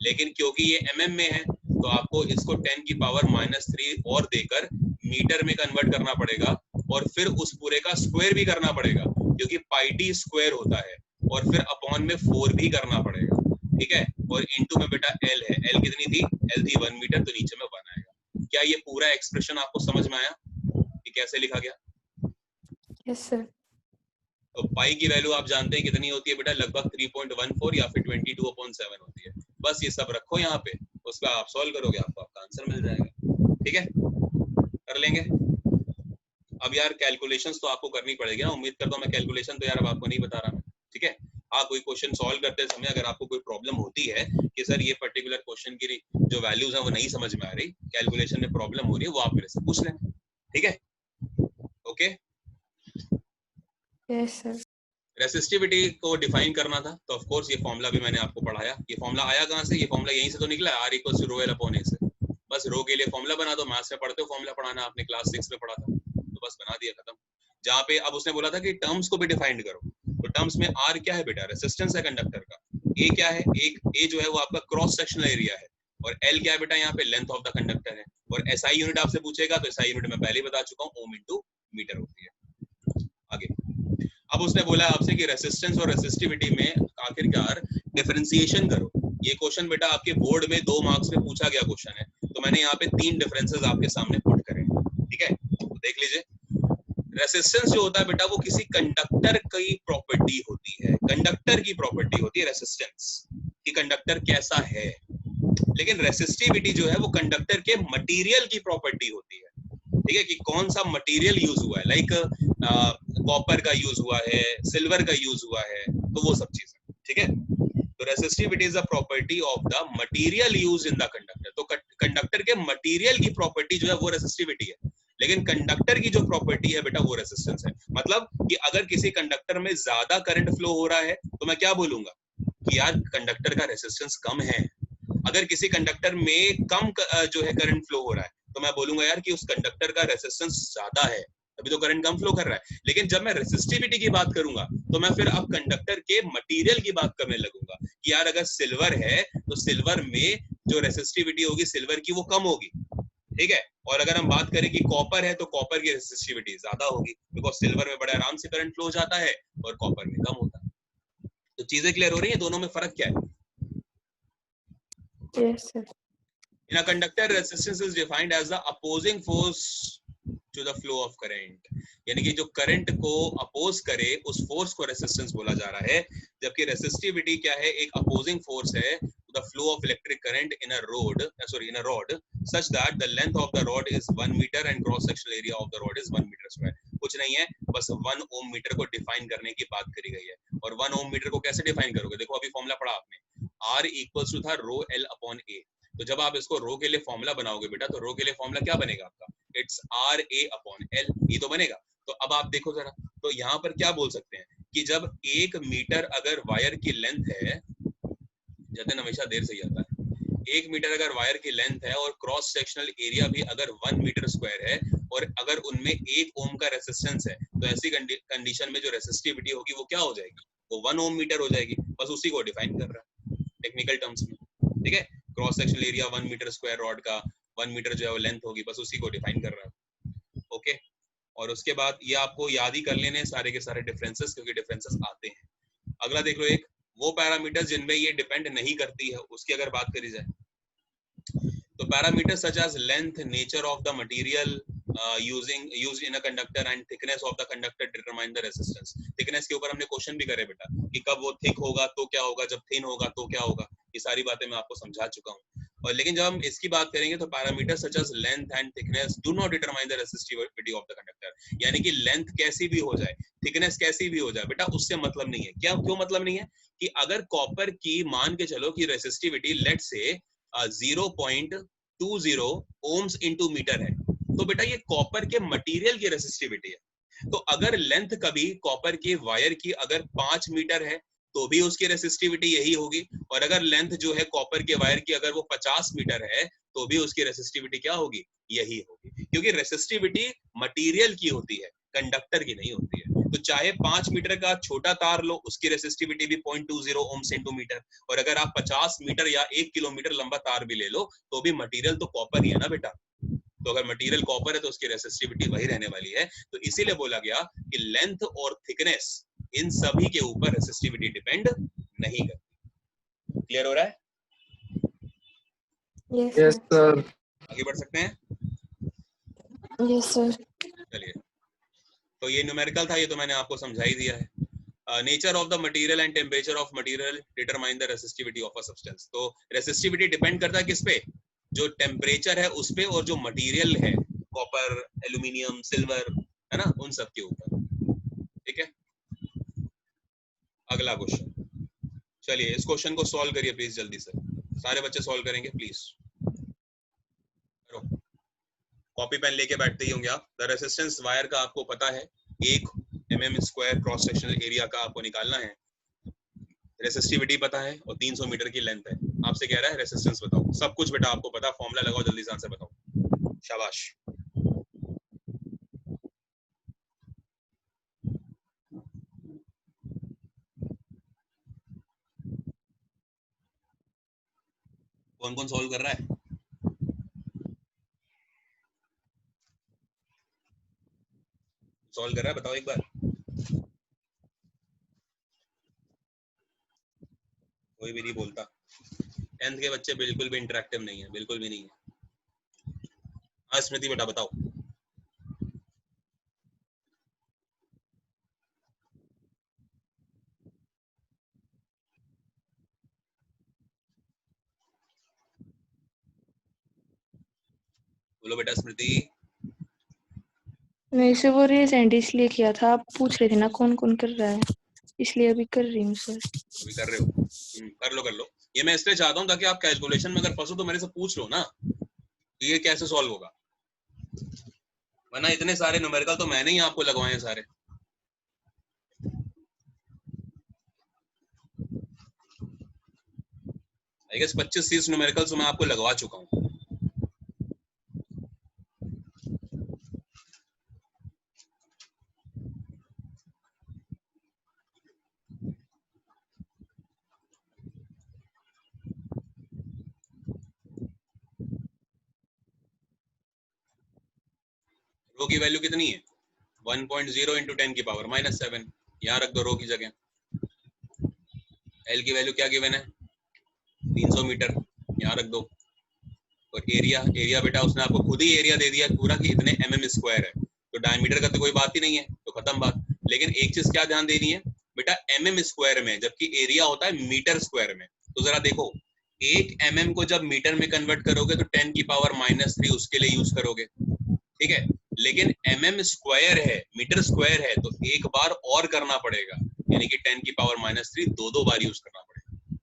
Speaker 1: लेकिन क्योंकि ये mm में है तो आपको इसको 10 की पावर -3 और देकर मीटर में कन्वर्ट करना पड़ेगा, और फिर उस पूरे का स्क्वायर भी करना पड़ेगा, क्योंकि पाई डी स्क्वायर होता है, और फिर अपॉन में 4 भी करना पड़ेगा, ठीक है। और इनटू में बेटा एल है, एल कितनी थी, एल थी 1 मीटर, तो नीचे में 1 आएगा। क्या ये पूरा एक्सप्रेशन आपको समझ में आया कि कैसे लिखा गया?
Speaker 2: Yes sir.
Speaker 1: तो पाई की वैल्यू आप जानते हैं कितनी होती है बेटा, लगभग 3.14 या फिर 22/7 होती है। बस ये सब रखो यहाँ पे, उसका आप सॉल्व करोगे, आपको आपका आंसर मिल जाएगा, ठीक है, कर लेंगे। अब यार कैलकुलेशंस तो आपको करनी पड़ेगी ना, उम्मीद करता हूँ मैं कैलकुलेशन तो यार अब आपको नहीं बता रहा मैं, ठीक है। हाँ, कोई क्वेश्चन सॉल्व करते समय अगर आपको कोई प्रॉब्लम होती है कि सर ये पर्टिकुलर क्वेश्चन की जो वैल्यूज है वो नहीं समझ में आ रही, कैलकुलेशन में प्रॉब्लम हो रही है, वो आप मेरे से पूछ लें, ठीक है, ओके।
Speaker 2: Yes sir.
Speaker 1: रेसिस्टिविटी को डिफाइन करना था, तो ऑफ कोर्स ये फॉर्मूला भी मैंने आपको पढ़ाया। ये फॉर्मूला आया कहाँ से? ये फॉर्मूला यहीं से तो निकला, R = रो एल अपॉन ए से। बस रो के लिए फॉर्मूला बना दो, मैथ्स में पढ़ते हो फॉर्मूला पढ़ाना, आपने क्लास 6 में पढ़ा था, तो बस बना दिया, खत्म। जहाँ पे अब उसने बोला था कि टर्म्स को भी डिफाइन करो, तो टर्म्स में R क्या है बेटा? रेसिस्टेंस है कंडक्टर का। A क्या है? एक A जो है वो आपका क्रॉस सेक्शनल एरिया है, और L क्या है बेटा? यहाँ पे लेंथ ऑफ द कंडक्टर है। और SI यूनिट आपसे पूछेगा तो SI यूनिट मैं पहले ही बता चुका हूँ, ओम इनटू मीटर होती है। आगे अब उसने बोला आपसे कि रेसिस्टेंस और रेसिस्टिविटी में आखिरकार डिफरेंशिएशन करो। ये क्वेश्चन बेटा आपके बोर्ड में 2 मार्क्स में पूछा गया क्वेश्चन है, तो मैंने यहाँ पे 3 डिफरेंसेस आपके सामने पुट करे, ठीक है? तो देख लीजिए, रेसिस्टेंस जो होता है बेटा वो किसी कंडक्टर की प्रॉपर्टी होती है, कंडक्टर की प्रॉपर्टी होती है रेसिस्टेंस, कि कंडक्टर कैसा है। लेकिन रेसिस्टिविटी जो है वो कंडक्टर के मटेरियल की प्रॉपर्टी होती है, ठीक है? कि कौन सा मटेरियल यूज हुआ है, लाइक कॉपर का यूज हुआ है, सिल्वर का यूज हुआ है, तो वो सब चीजें, ठीक है? तो resistivity is a property of the material use in the conductor. तो कंडक्टर के मटेरियल की प्रॉपर्टी जो है वो रेसिस्टिविटी है, लेकिन कंडक्टर की जो प्रॉपर्टी है बेटा वो रेसिस्टेंस है। मतलब कि अगर किसी कंडक्टर में ज्यादा करंट फ्लो हो रहा है तो मैं क्या बोलूंगा कि यार कंडक्टर का रेसिस्टेंस कम है। अगर किसी कंडक्टर में कम जो है करंट फ्लो हो रहा है तो मैं बोलूंगा यार कि उस कंडक्टर का रेसिस्टेंस ज्यादा है, अभी तो करंट कम फ्लो कर रहा है। लेकिन जब मैं रेसिस्टिविटी की बात करूंगा तो मैं फिर अब कंडक्टर के मटेरियल की बात करने लगूंगा कि यार अगर सिल्वर है तो सिल्वर में जो रेसिस्टिविटी होगी सिल्वर की वो कम होगी, ठीक है? और अगर हम बात करें कि कॉपर है तो कॉपर की रेसिस्टिविटी ज्यादा होगी, बिकॉज सिल्वर में बड़े आराम से करंट फ्लो हो जाता है और कॉपर में कम होता है। तो चीजें क्लियर हो रही है? दोनों में फर्क क्या है?
Speaker 2: Yes, sir.
Speaker 1: In a conductor, resistance is defined as the opposing force to the flow of current. यानी कि जो करंट को अपोज करे उस फोर्स को रेसिस्टेंस बोला जा रहा है, जबकि रेसिस्टिविटी क्या है? एक अपोजिंग फोर्स है to the flow of electric current in a rod such that the length of the rod is 1 meter and cross sectional area of the rod is 1 meter square. कुछ नहीं है, बस 1 ओम metre को define करने की बात करी गई है। और 1 ओम मीटर को कैसे डिफाइन करोगे? देखो अभी फॉर्मूला पढ़ा आपने, R इक्वल्स टू था रो एल अपॉन ए। तो जब आप इसको रो के लिए फॉर्मूला बनाओगे बेटा तो रो के लिए फॉर्मूला क्या बनेगा आपका? It's R A upon L, ये तो बनेगा। तो अब आप देखो जरा, तो यहाँ पर क्या बोल सकते हैं कि जब 1 मीटर अगर वायर की लेंथ है, जतन हमेशा देर से ही आता है, 1 मीटर अगर वायर की लेंथ है और क्रॉस सेक्शनल एरिया भी अगर 1 मीटर स्क्वायर है और अगर उनमें 1 ओम का रेसिस्टेंस है, तो ऐसी कंडीशन में जो रेसिस्टिविटी होगी वो क्या हो जाएगी? वो 1 ओम मीटर हो जाएगी। बस उसी को डिफाइन कर रहा है टेक्निकल टर्म्स में, ठीक है? Cross sectional area 1 metre square rod का, 1 मीटर जो है वो लेंथ होगी, बस उसी को डिफाइन कर रहा है। ओके, और उसके बाद ये आपको याद ही कर लेने सारे के सारे डिफरेंसेस, क्योंकि डिफरेंसेस आते हैं। अगला देख लो, एक वो पैरामीटर्स जिनमें ये डिपेंड नहीं करती है उसकी अगर बात करी जाए तो parameters such as length, nature of the material used in a conductor and thickness of the conductor determine the resistance. thickness के ऊपर हमने क्वेश्चन भी करे बेटा कि कब वो थिक होगा तो क्या होगा, जब थिन होगा तो क्या होगा, ये सारी बातें मैं आपको समझा चुका हूँ। और लेकिन जब हम इसकी बात करेंगे तो parameter such as length and thickness do not determine the resistivity of the conductor. यानी कि लेंथ कैसी भी हो जाए, थिकनेस कैसी भी हो जाए बेटा, उससे मतलब नहीं है। क्या क्यों मतलब नहीं है? कि अगर कॉपर की मान के चलो कि रेसिस्टिविटी लेट से 0.20 ओम्स इनटू मीटर है, तो बेटा ये कॉपर के मटेरियल की रेसिस्टिविटी है। तो अगर लेंथ कभी कॉपर के वायर की अगर 5 मीटर है तो भी उसकी रेसिस्टिविटी यही होगी, और अगर लेंथ जो है कॉपर के वायर की अगर वो 50 मीटर है तो भी उसकी रेसिस्टिविटी क्या होगी? यही होगी, क्योंकि रेसिस्टिविटी मटेरियल की होती है, कंडक्टर की नहीं होती है। तो चाहे 5 मीटर का छोटा तार लो, उसकी रेसिस्टिविटी भी 0.20 ओम्स इनटू मीटर, और अगर आप 50 मीटर या 1 किलोमीटर लंबा तार भी ले लो तो भी मटेरियल तो कॉपर ही है ना बेटा। तो अगर मटेरियल कॉपर है तो उसकी रेसिस्टिविटी वही रहने वाली है। तो इसीलिए बोला गया कि लेंथ और थिकनेस इन सभी के ऊपर रेसिस्टिविटी डिपेंड नहीं करती। क्लियर हो रहा है?
Speaker 2: Yes, sir.
Speaker 1: आगे बढ़ सकते हैं?
Speaker 2: Yes, sir.
Speaker 1: चलिए, तो ये न्यूमेरिकल था, ये तो मैंने आपको समझा ही दिया है। Nature of the material and temperature of material determine the resistivity of a substance. तो रेसिस्टिविटी डिपेंड करता है किस पे? जो टेम्परेचर है उस पे, और जो मटेरियल है कॉपर, एल्यूमिनियम, सिल्वर, है ना, उन सब के ऊपर। ठीक है, अगला क्वेश्चन। चलिए इस क्वेश्चन को सॉल्व करिए प्लीज जल्दी से, सारे बच्चे सॉल्व करेंगे प्लीज। कॉपी पेन लेके बैठते ही होंगे आप। द रेसिस्टेंस वायर का आपको पता है, 1 mm square cross sectional area का आपको निकालना है, रेसिस्टिविटी पता है और 300 मीटर की लेंथ है, आपसे कह रहा है रेसिस्टेंस बताओ। सब कुछ बेटा आपको पता, फॉर्मूला लगाओ, जल्दी से आंसर बताओ, शाबाश। कौन कौन सॉल्व कर रहा है? सॉल्व कर रहा है, बताओ एक बार। कोई भी नहीं बोलता। 10th के बच्चे बिल्कुल भी इंटरेक्टिव नहीं है, बिल्कुल भी नहीं है। हाँ स्मृति बेटा बताओ। बोलो बेटा स्मृति।
Speaker 4: वैसे से वो रिसेंट इसलिए किया था, आप पूछ रहे थे ना कौन कौन कर रहा है, इसलिए अभी कर रही हूँ सर।
Speaker 1: अभी कर रहे हो? कर लो। ये मैं इसलिए चाहता हूँ ताकि आप कैलकुलेशन में अगर फंसो तो मेरे से पूछ लो ना कि ये कैसे सॉल्व होगा, वरना इतने सारे न्यूमेरिकल तो मैंने ही आपको लगवाए हैं सारे। आई गेस 25-30 न्यूमेरिकल्स मैं आपको लगवा चुका हूँ। रो की वैल्यू कितनी है? 1.0 इंटू 10 की पावर -7, यहाँ रख दो रो की जगह। एल की वैल्यू क्या गिवन है? 300 मीटर, यहाँ रख दो। और एरिया बेटा उसने आपको खुद ही एरिया दे दिया पूरा कि इतने mm स्क्वायर है, तो डायमीटर का तो कोई बात ही नहीं है, तो खत्म बात। लेकिन एक चीज क्या ध्यान देनी है बेटा, mm स्क्वायर में, जबकि एरिया होता है मीटर स्क्वायर में। तो जरा देखो, एक mm को जब मीटर में कन्वर्ट करोगे तो 10 की पावर -3 उसके लिए यूज करोगे, ठीक है। लेकिन mm स्क्वायर है, मीटर स्क्वायर है, तो एक बार और करना पड़ेगा, यानी कि 10 की पावर -3 दो बार यूज करना पड़ेगा,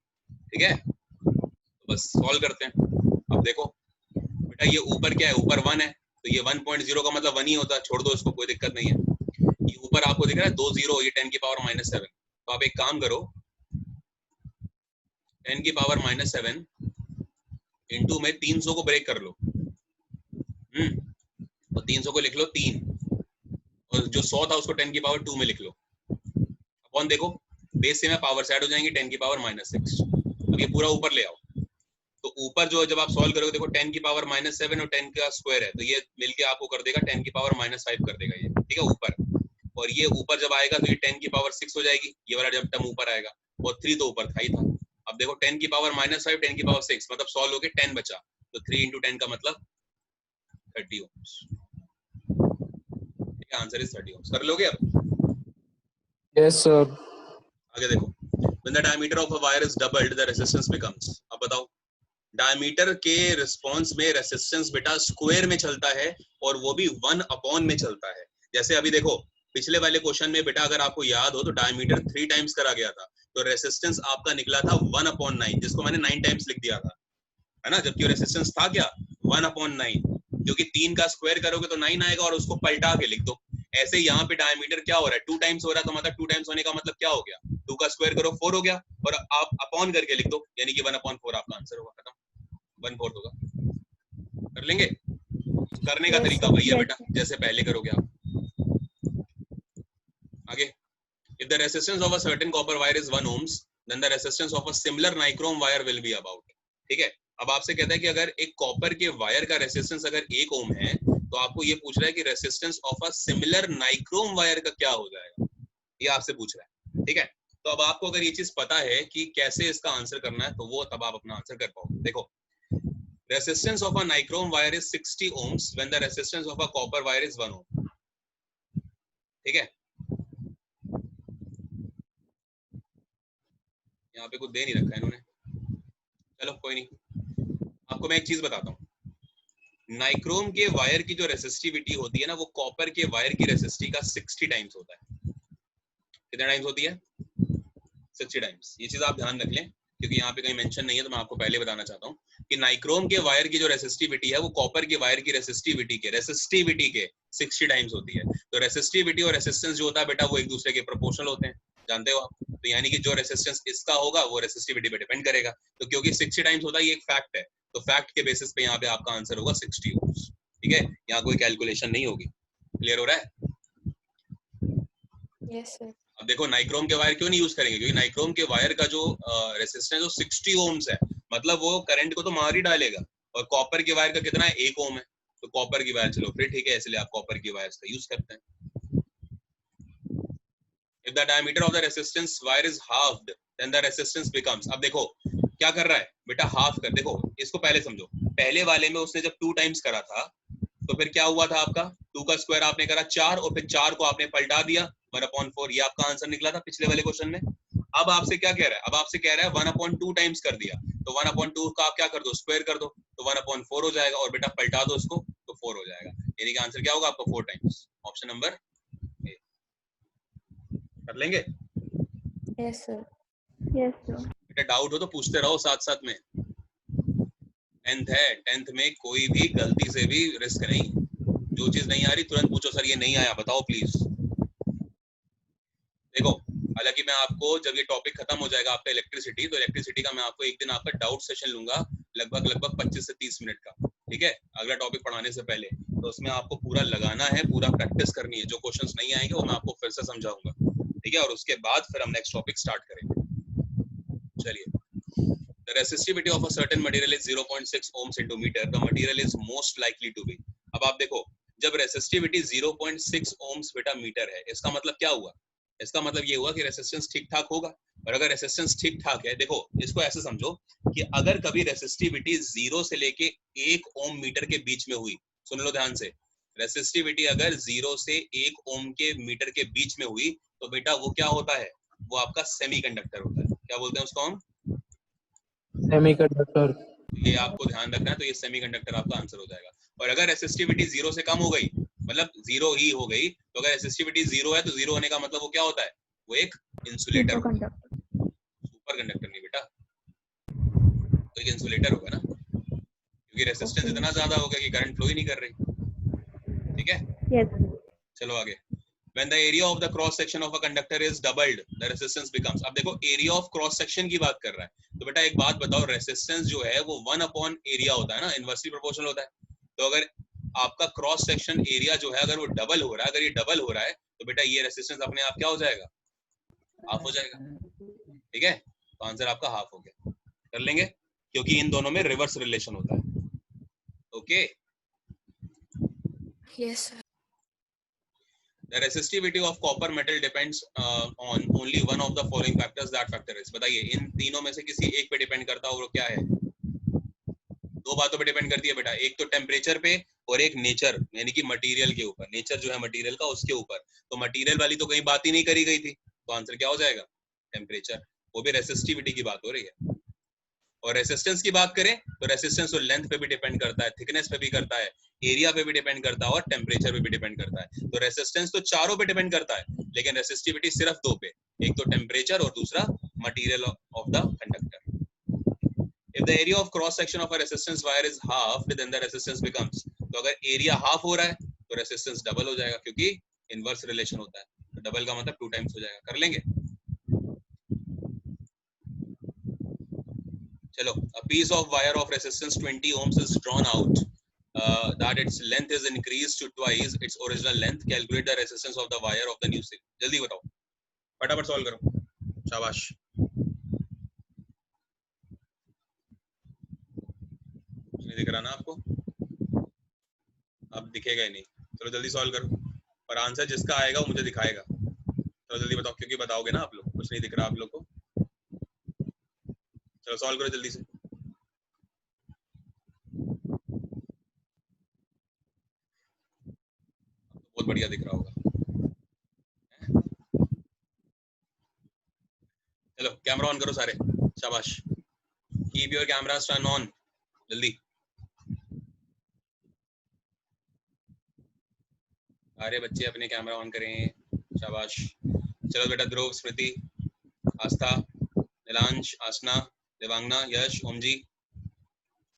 Speaker 1: ठीक है। तो बस सॉल्व करते हैं। अब देखो बेटा, ये ऊपर क्या है? ऊपर 1 है, तो ये 1.0 का मतलब 1 ही होता है, छोड़ दो इसको, कोई दिक्कत नहीं है। ये ऊपर आपको दिख रहा है 2 0, ये 10 की पावर -7। तो आप एक काम करो, 10 की पावर -7 इंटू में 300 को ब्रेक कर लो, तो 300 को लिख लो 3, और जो 100 था उसको 10 की पावर 2 में लिख लो। अपॉन देखो, बेस से में पावर से ऐड हो जाएंगी, 10 की पावर -6। अब ये पूरा ऊपर ले आओ, तो ऊपर जो जब आप सॉल्व करोगे देखो 10 की पावर -7 और 10 का स्क्वायर है, तो ये मिलके आपको कर देगा 10 की पावर -5 कर देगा ये, ठीक है ऊपर। और ये ऊपर जब आएगा तो ये 10 की पावर 6 हो जाएगी, ये वाला जब टर्म ऊपर आएगा, और 3 तो ऊपर था ही था। अब देखो 10 की पावर -5, 10 की पावर 6, मतलब सॉल्व होके 10 बचा, तो 3 इंटू 10 का मतलब 30 ओम्स। ठीक है, आंसर इज 30 ओम्स। कर लोगे अब?
Speaker 5: Yes sir.
Speaker 1: आगे देखो, when the diameter of a wire is doubled the resistance becomes। अब बताओ, डायमीटर के रिस्पॉन्स में रेसिस्टेंस बेटा स्क्वायर में चलता है, और वो भी 1 में चलता है। जैसे अभी देखो पिछले वाले क्वेश्चन में बेटा, अगर आपको याद हो तो डायमीटर 3 टाइम्स करा गया था, तो रेसिस्टेंस आपका निकला था 1/9, जिसको मैंने 9 टाइम्स लिख दिया था, है ना, जबकि रेसिस्टेंस था क्या? 1/9, क्योंकि 3 का स्क्वायर करोगे तो 9 आएगा, और उसको पलटा के लिख दो। ऐसे यहाँ पे डायमीटर क्या हो रहा है? 2 टाइम्स हो रहा है, तो मतलब 2 टाइम्स होने का मतलब क्या हो गया? 2 का स्क्वायर करो 4 हो गया, और आप अपॉन करके लिख दो, यानी कि 1/4 आपका आंसर होगा, खत्म। 1/4 होगा। कर लेंगे? करने का तरीका वही है बेटा, जैसे पहले करोगे आप। आगे, if the resistance of a certain copper wire is 1 ohms then the resistance of a similar nichrome wire will be about, ठीक है। अब आपसे कहता है कि अगर एक कॉपर के वायर का रेसिस्टेंस अगर 1 ओम है, तो आपको ये पूछ रहा है कि resistance of a similar nichrome wire का क्या हो जाएगा, ये आपसे पूछ रहा है, ठीक है। तो अब आपको अगर ये चीज पता है कि कैसे इसका आंसर करना है, तो वो तब आप अपना आंसर कर पाओगे। देखो, resistance of a nichrome wire is 60 ohms when the resistance of a copper wire is 1 ohm, ठीक है। यहाँ पे कुछ दे नहीं रखा है इन्होंने, चलो कोई नहीं। आपको मैं एक चीज बताता हूँ, नाइक्रोम के वायर की जो रेसिस्टिविटी होती है ना, वो कॉपर के वायर की रेसिस्टिविटी का 60 टाइम्स होता है। कितना टाइम्स होती है? 60 टाइम्स। ये चीज आप ध्यान रख लें, क्योंकि यहाँ पे कहीं मेंशन नहीं है, तो मैं आपको पहले बताना चाहता हूँ। कि नाइक्रोम के वायर की जो रेसिस्टिविटी है वो कॉपर के वायर की रेसिस्टिविटी के 60 टाइम्स होती है। तो रेसिस्टिविटी और रेसिस्टेंस जो होता है बेटा वो एक दूसरे के प्रोपोर्शनल होते हैं, जानते हो आप। तो यानी कि जो रेसिस्टेंस इसका होगा वो रेसिस्टिविटी पे डिपेंड करेगा। तो क्योंकि 60 टाइम्स होता है ये एक फैक्ट है, तो फैक्ट के बेसिस पे यहाँ पे आपका आंसर होगा 60 ओम्स। ठीक है, यहाँ कोई कैलकुलेशन नहीं होगी। क्लियर हो रहा है?
Speaker 4: Yes sir.
Speaker 1: अब देखो नाइक्रोम के वायर क्यों नहीं यूज करेंगे, क्योंकि नाइक्रोम के वायर का जो रेसिस्टेंस वो 60 ओम्स है, मतलब वो करंट को तो मार ही डालेगा। और कॉपर के वायर का कितना है, 1 ओम है। तो कॉपर की वायर चलो फिर ठीक है, इसलिए आप कॉपर की वायर का यूज करते हैं। If the diameter of the resistance wire is halved, then the resistance becomes, अब देखो क्या कर रहा है बेटा, हाफ कर। देखो इसको पहले समझो, पहले वाले में उसने जब 2 टाइम्स करा था तो फिर क्या हुआ था आपका, 2 का स्क्वायर आपने करा 4 और फिर 4 को आपने पलटा दिया 1/4, ये आपका आंसर निकला था पिछले वाले क्वेश्चन में। अब आपसे क्या कह रहा है, अब आपसे कह रहा है 1/2 टाइम्स कर दिया, तो 1/2 का आप क्या कर दो, स्क्वायर कर दो, तो 1/4 हो जाएगा, और बेटा पलटा दो इसको तो 4 हो जाएगा। यानी कि आंसर क्या होगा आपका 4 टाइम्स। ऑप्शन नंबर ए कर लेंगे।
Speaker 4: Yes sir.
Speaker 2: Yes sir.
Speaker 1: बेटा डाउट हो तो पूछते रहो साथ साथ में। 10th है, 10th में कोई भी गलती से भी रिस्क नहीं, जो चीज नहीं आ रही तुरंत पूछो, सर ये नहीं आया बताओ प्लीज। देखो हालांकि मैं आपको जब ये टॉपिक खत्म हो जाएगा आपका इलेक्ट्रिसिटी, तो इलेक्ट्रिसिटी का मैं आपको एक दिन आपका डाउट सेशन लूंगा लगभग 25 से 30 मिनट का, ठीक है, अगला टॉपिक पढ़ाने से पहले। तो उसमें आपको पूरा लगाना है, पूरा प्रैक्टिस करनी है, जो क्वेश्चंस नहीं आएंगे वो मैं आपको फिर से समझाऊंगा, ठीक है, और उसके बाद फिर हम नेक्स्ट टॉपिक स्टार्ट करेंगे। चलिए, the resistivity of a certain material is 0.6 ohms into meter, the material is most likely to be। अब आप देखो जब रेसिस्टिविटी 0.6 ohms बेटा मीटर है, इसका मतलब क्या हुआ, इसका मतलब ये हुआ कि रेसिस्टेंस ठीक ठाक होगा। और अगर रेसिस्टेंस ठीक ठाक है, देखो इसको ऐसे समझो कि अगर कभी रेसिस्टिविटी 0 से लेके 1 ओम मीटर के बीच में हुई, सुन लो ध्यान से, रेसिस्टिविटी अगर 0 से 1 ओम के मीटर के बीच में हुई तो बेटा वो क्या होता है, वो आपका सेमीकंडक्टर होता है। क्या बोलते हैं उसको हम,
Speaker 5: सेमीकंडक्टर।
Speaker 1: ये आपको ध्यान रखना है, तो ये सेमीकंडक्टर आपका आंसर हो जाएगा। और अगर रेसिस्टिविटी 0 से कम हो गई, मतलब 0 ही हो गई, तो अगर रेसिस्टिविटी 0 है तो 0 होने का मतलब वो क्या होता है, वो एक इंसुलेटर होता है। सुपर कंडक्टर नहीं बेटा, तो एक इंसुलेटर होगा ना, क्योंकि रेसिस्टेंस इतना ज्यादा होगा कि करंट फ्लो ही नहीं कर रही। ठीक है,
Speaker 2: यस।
Speaker 1: चलो आगे। When the area of the cross section of a conductor is doubled, the resistance becomes। अब देखो एरिया ऑफ क्रॉस सेक्शन की बात कर रहा है, तो बेटा एक बात बताओ, रेसिस्टेंस जो है वो 1/एरिया होता है ना, इनवर्सली प्रोपोर्शनल होता है। तो अगर आपका क्रॉस सेक्शन एरिया जो है अगर वो डबल हो रहा है, अगर ये डबल हो रहा है तो बेटा ये रेसिस्टेंस अपने आप क्या हो जाएगा, हाफ हो जाएगा। ठीक है, तो आंसर आपका हाफ हो गया। कर लेंगे, क्योंकि इन दोनों में रिवर्स रिलेशन होता है। Okay,
Speaker 4: yes sir.
Speaker 1: The resistivity of copper metal depends on only one of the following factors, that factor is। बताइए इन तीनों में से किसी एक पे डिपेंड करता है, वो क्या है। दो बातों पे डिपेंड करती है बेटा, एक तो टेम्परेचर पे और एक नेचर, यानी कि मटेरियल के ऊपर, नेचर जो है मटेरियल का उसके ऊपर। तो मटेरियल वाली तो कहीं बात ही नहीं करी गई थी, तो आंसर क्या हो जाएगा, टेम्परेचर। वो भी रेसिस्टिविटी की बात हो रही है। और रेसिस्टेंस की बात करें तो रेसिस्टेंस तो लेंथ पे भी डिपेंड करता है, थिकनेस पे भी करता है, एरिया पे भी डिपेंड करता है, और टेम्परेचर पे भी डिपेंड करता है। तो रेसिस्टेंस तो चारों पे डिपेंड करता है, लेकिन रेसिस्टिविटी सिर्फ दो पे, एक तो टेम्परेचर और दूसरा material of the conductor. If the area of cross section of a resistance wire is half, then the resistance becomes. तो अगर एरिया हाफ हो रहा है तो रेसिस्टेंस डबल हो जाएगा, क्योंकि इनवर्स रिलेशन होता है, तो डबल का मतलब 2 टाइम्स हो जाएगा। कर लेंगे, चलो। A piece of wire of resistance 20 ohms is drawn out, that its length is increased to twice its original length. Calculate the resistance of the wire of the new signal। जल्दी बताओ, फटाफट solve करो, शाबाश। नहीं दिख रहा ना आपको, अब दिखेगा ही नहीं। चलो जल्दी सॉल्व करो, और आंसर जिसका आएगा वो मुझे दिखाएगा। चलो जल्दी बताओ, क्योंकि बताओगे ना आप लोग, कुछ नहीं दिख रहा आप लोग को। चलो सॉल्व करो जल्दी से। बहुत बढ़िया दिख रहा होगा। चलो कैमरा ऑन करो सारे, शाबाश। Keep your cameras turn on, जल्दी। सारे बच्चे अपने कैमरा ऑन करें, शाबाश। चलो बेटा, ध्रुव, स्मृति, आस्था, नीलांश, आसना, देवांगना, यश, ओम जी,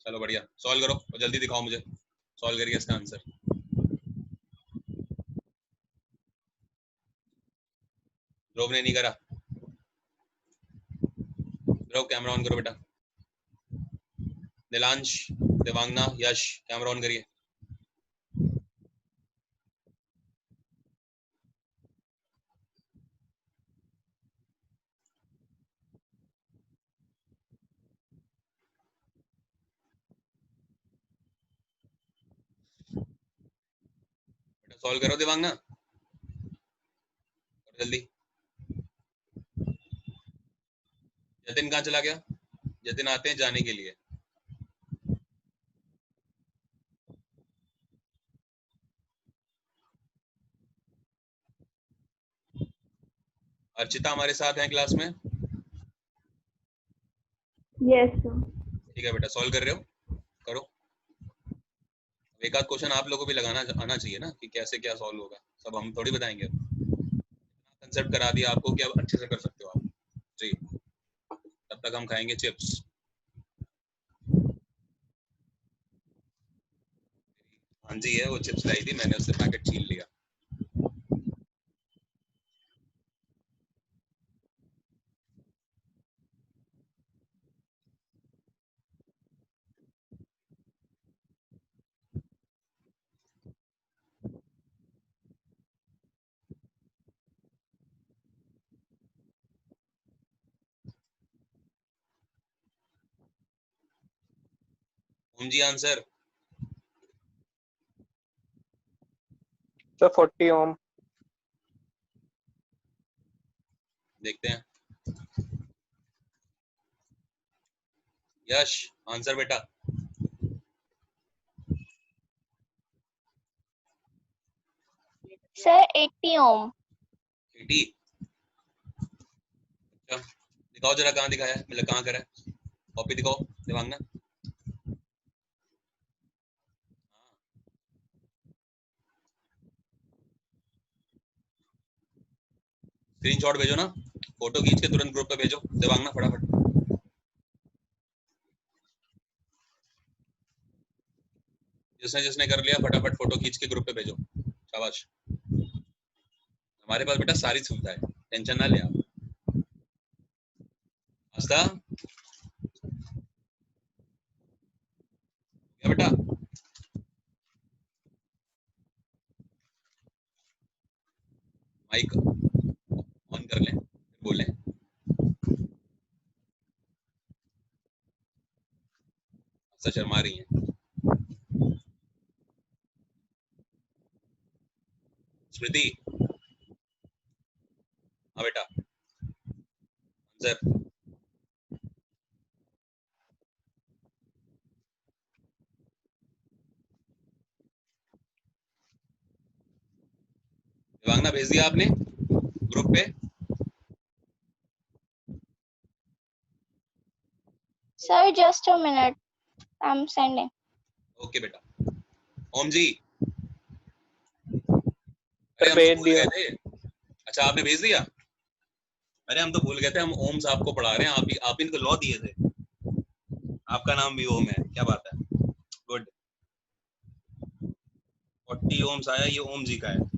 Speaker 1: चलो बढ़िया, सॉल्व करो और जल्दी दिखाओ मुझे, सॉल्व करिए इसका आंसर। ध्रुव ने नहीं करा, ध्रुव कैमरा ऑन करो बेटा। नीलांश, देवांगना, यश कैमरा ऑन करिए। बेटा सॉल्व करो देवांगना जल्दी। जतिन कहाँ चला गया? जतिन आते हैं जाने के लिए। अर्चिता हमारे साथ हैं क्लास में?
Speaker 2: Yes sir.
Speaker 1: ठीक है बेटा, सॉल्व कर रहे हो, करो। एक आध क्वेश्चन आप लोगों को भी लगाना आना चाहिए ना कि कैसे क्या सॉल्व होगा, सब हम थोड़ी बताएंगे। कंसेप्ट करा दिया आपको कि अब अच्छे से कर सकते हो आप जी। तब तक हम खाएंगे चिप्स। हाँ जी है, वो चिप्स लाई थी, मैंने उससे पैकेट छीन लिया। ओम जी आंसर।
Speaker 5: Sir, 40 ohm.
Speaker 1: देखते हैं। यश आंसर बेटा।
Speaker 6: सर 80 ओम।
Speaker 1: 80। अच्छा दिखाओ जरा, कहाँ दिखाया है, मतलब कहाँ करा है, कॉपी दिखाओ देवांगना। स्क्रीनशॉट भेजो ना, फोटो खींच के तुरंत ग्रुप पे भेजो देवांगना फटाफट। जिसने जिसने कर लिया फटाफट फोटो खींच के ग्रुप पे भेजो, शाबाश। हमारे पास बेटा सारी सुविधा है, टेंशन ना ले आप। आस्था क्या बेटा? माइक ऑन कर लें फिर बोलें। आस्था शर्मा रही हैं। स्मृति हाँ बेटा आंसर। देवांगना भेज दिया आपने ग्रुप पे?
Speaker 6: Sir just a minute, I am sending.
Speaker 1: Okay बेटा। ओम जी, अरे हम तो
Speaker 5: भेज
Speaker 1: भूल
Speaker 5: दिया।
Speaker 1: गए थे। अच्छा आपने भेज दिया? अरे हम तो भूल गए थे, हम ओम साहब को पढ़ा रहे हैं, आप इनको लॉ दिए थे। आपका नाम भी ओम है, क्या बात है, गुड। 40 ओम्स आया, ये ओम जी का है।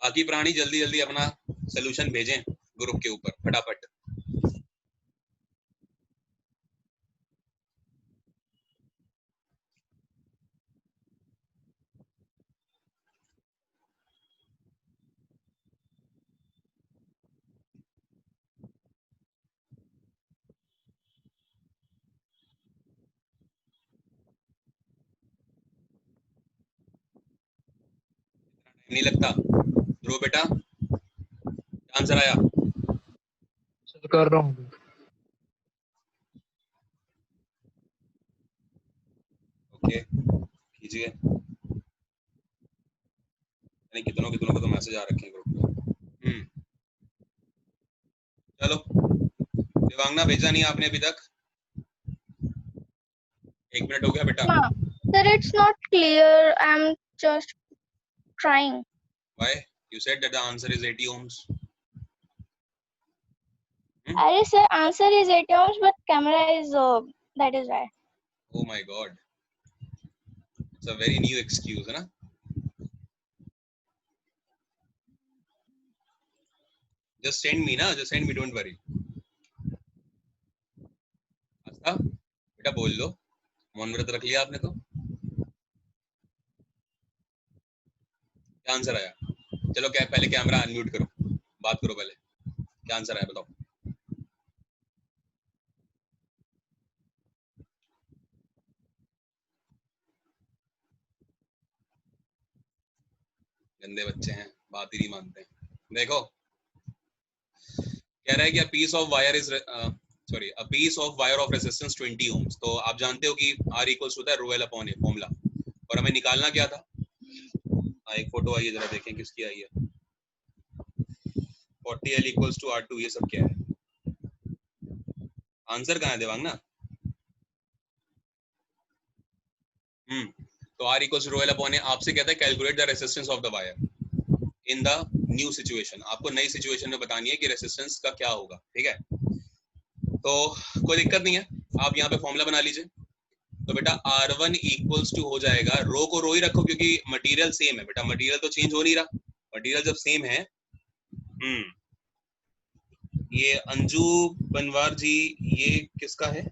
Speaker 1: बाकी प्राणी जल्दी जल्दी अपना सोल्यूशन भेजें ग्रुप के ऊपर फटाफट। नहीं लगता। ध्रुव बेटा आंसर आया?
Speaker 5: Sir, कर रहा हूँ।
Speaker 1: ओके कीजिए। नहीं कितनों कितनों को तो मैसेज आ रखे हैं ग्रुप पे। चलो देवांगना भेजा नहीं आपने अभी तक? 1 मिनट हो गया बेटा।
Speaker 6: हाँ sir, it's not clear, I am just trying.
Speaker 1: Why? You said that the answer is 80 ohms.
Speaker 6: अरे sir, answer is 80 ohms but camera is that is why.
Speaker 1: Oh my God, it's a very new excuse, है ना? Just send me ना, just send me, don't worry. आस्था, बेटा बोल लो, मौन व्रत रख लिया आपने तो? क्या आंसर आया? चलो क्या पहले कैमरा अनम्यूट करो, बात करो पहले, क्या आंसर आया बताओ? गंदे बच्चे हैं, बात ही नहीं मानते हैं। देखो कह रहा है कि a piece of wire is a piece of wire of resistance 20 ohms। तो आप जानते हो कि R equals होता है rho L upon A formula, और हमें निकालना क्या था? एक फोटो आई है, जरा देखें किसकी आई है। 40L equals to R2, ये सब क्या है? आंसर कहाँ है देवांग ना? तो R equals to rho L upon A आपसे कहता है calculate the resistance of the wire in the new situation. आपको नई सिचुएशन में बतानी है कि रेसिस्टेंस का क्या होगा, ठीक है? तो कोई दिक्कत नहीं है, आप यहाँ पे फॉर्मूला बना लीजिए। तो बेटा R1 इक्वल्स टू हो जाएगा, रो को रो ही रखो क्योंकि मटेरियल सेम है बेटा, मटेरियल तो चेंज हो नहीं रहा, मटेरियल जब सेम है। ये अंजू बनवार जी, ये किसका है?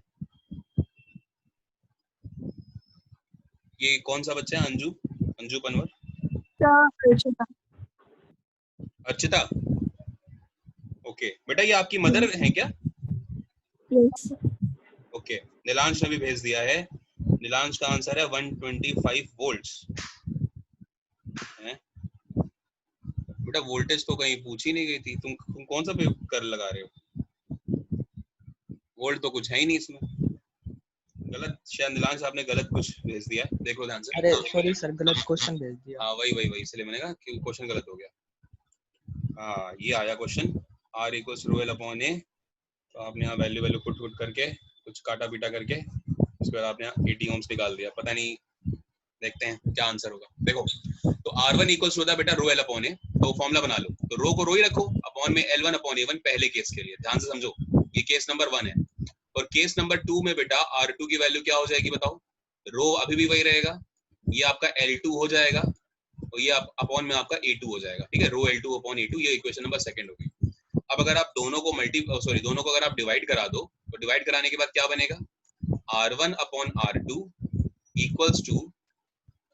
Speaker 1: ये कौन सा बच्चा है? अंजू बनवार, अर्चिता। ओके बेटा, ये आपकी मदर है क्या?
Speaker 2: Yes.
Speaker 1: ओके, नीलांश ने भी भेज दिया है। नीलांश का आंसर है 125 वोल्ट्स है बेटा। वोल्टेज तो कहीं पूछी नहीं गई थी, तुम कौन सा कर लगा रहे हो? वोल्ट तो कुछ है ही नहीं इसमें, गलत शायद नीलांश साहब ने गलत कुछ भेज दिया, देखो ध्यान से।
Speaker 5: अरे सॉरी सर, गलत क्वेश्चन भेज दिया।
Speaker 1: हाँ वही इसलिए मैंने कहा कि क्वेश्चन गलत हो गया। हाँ ये आया question, R equals rho L upon A। तो आपने यहाँ वैल्यू पुट करके कुछ काटा पीटा करके उसके बाद आपने 80 ओम्स निकाल दिया। पता नहीं, देखते हैं क्या आंसर होगा। देखो तो R1 इक्वल्स होता है बेटा रो L upon A, तो फॉर्मूला बना लो। तो रो को रो ही रखो, अपॉन में L1 upon A1 पहले केस के लिए, ध्यान से समझो, ये केस नंबर 1 है। और केस नंबर 2 में बेटा R2 की वैल्यू क्या हो जाएगी बताओ? रो अभी भी वही रहेगा, ये आपका L2 हो जाएगा और ये अपॉन में आपका A2 हो जाएगा, ठीक है? रो L2 अपॉन A2, ये इक्वेशन नंबर 2 होगी। अब अगर आप दोनों को दोनों को अगर आप डिवाइड करा दो, तो डिवाइड कराने के बाद क्या बनेगा? R1 upon R2 equals to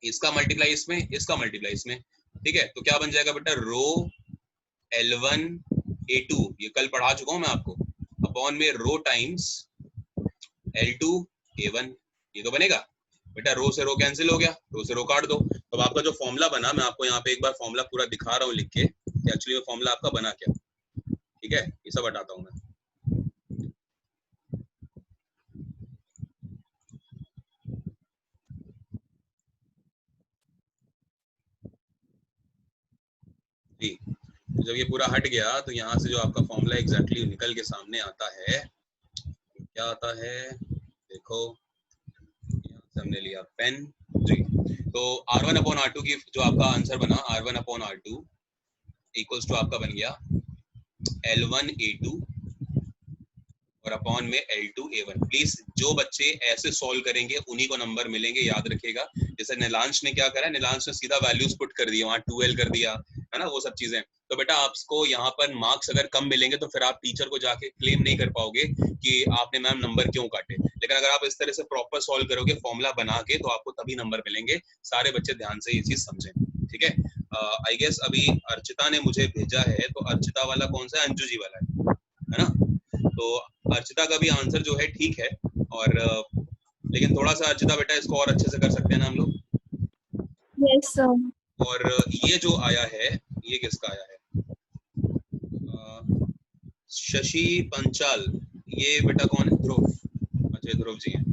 Speaker 1: इसका मल्टीप्लाई इसमें, इसका मल्टीप्लाई इसमें, ठीक है? तो क्या बन जाएगा बेटा? रो L1 A2, ये कल पढ़ा चुका हूं मैं आपको, अपॉन में रो टाइम्स L2 A1, ये तो बनेगा बेटा। रो से रो कैंसिल हो गया, रो से रो काट दो। तो आपका जो फॉर्मूला बना, मैं आपको यहाँ पे एक बार फॉर्मूला पूरा दिखा रहा हूँ लिख के कि एक्चुअली वो फॉर्मूला आपका बना क्या, ठीक है? ये सब हटाता हूँ मैं। जी, जब ये पूरा हट गया तो यहाँ से जो आपका फॉर्मूला एग्जैक्टली निकल के सामने आता है, क्या आता है देखो, यहाँ से हमने लिया पेन जी। तो R1 अपॉन R2 की जो आपका आंसर बना, R1 upon R2 equals to आपका बन गया L1 A2 और अपॉन में L2 A1। प्लीज जो बच्चे ऐसे सॉल्व करेंगे उन्हीं को नंबर मिलेंगे, याद रखिएगा। जैसे नीलांश ने क्या करा, नीलांश ने सीधा वैल्यूज पुट कर दिया, वहां 2L कर दिया है ना, वो सब चीजें। तो बेटा आपको यहाँ पर मार्क्स अगर कम मिलेंगे तो फिर आप टीचर को जाके क्लेम नहीं कर पाओगे कि आपने मैम नंबर क्यों काटे। लेकिन अगर आप इस तरह से प्रॉपर सॉल्व करोगे फॉर्मूला बना के, तो आपको तभी नंबर मिलेंगे। सारे बच्चे ध्यान से ये चीज समझें, ठीक है? आई गेस अभी अर्चिता ने मुझे भेजा है, तो अर्चिता वाला कौन सा है? अंजू जी वाला है ना? तो अर्चिता का भी आंसर जो है ठीक है, और लेकिन थोड़ा सा अर्चिता बेटा इसको और अच्छे से कर सकते हैं ना हम लोग।
Speaker 2: Yes, sir.
Speaker 1: और ये जो आया है, ये किसका आया है? शशि पंचाल, ये बेटा कौन है? ध्रुव। अच्छा ध्रुव जी हैं,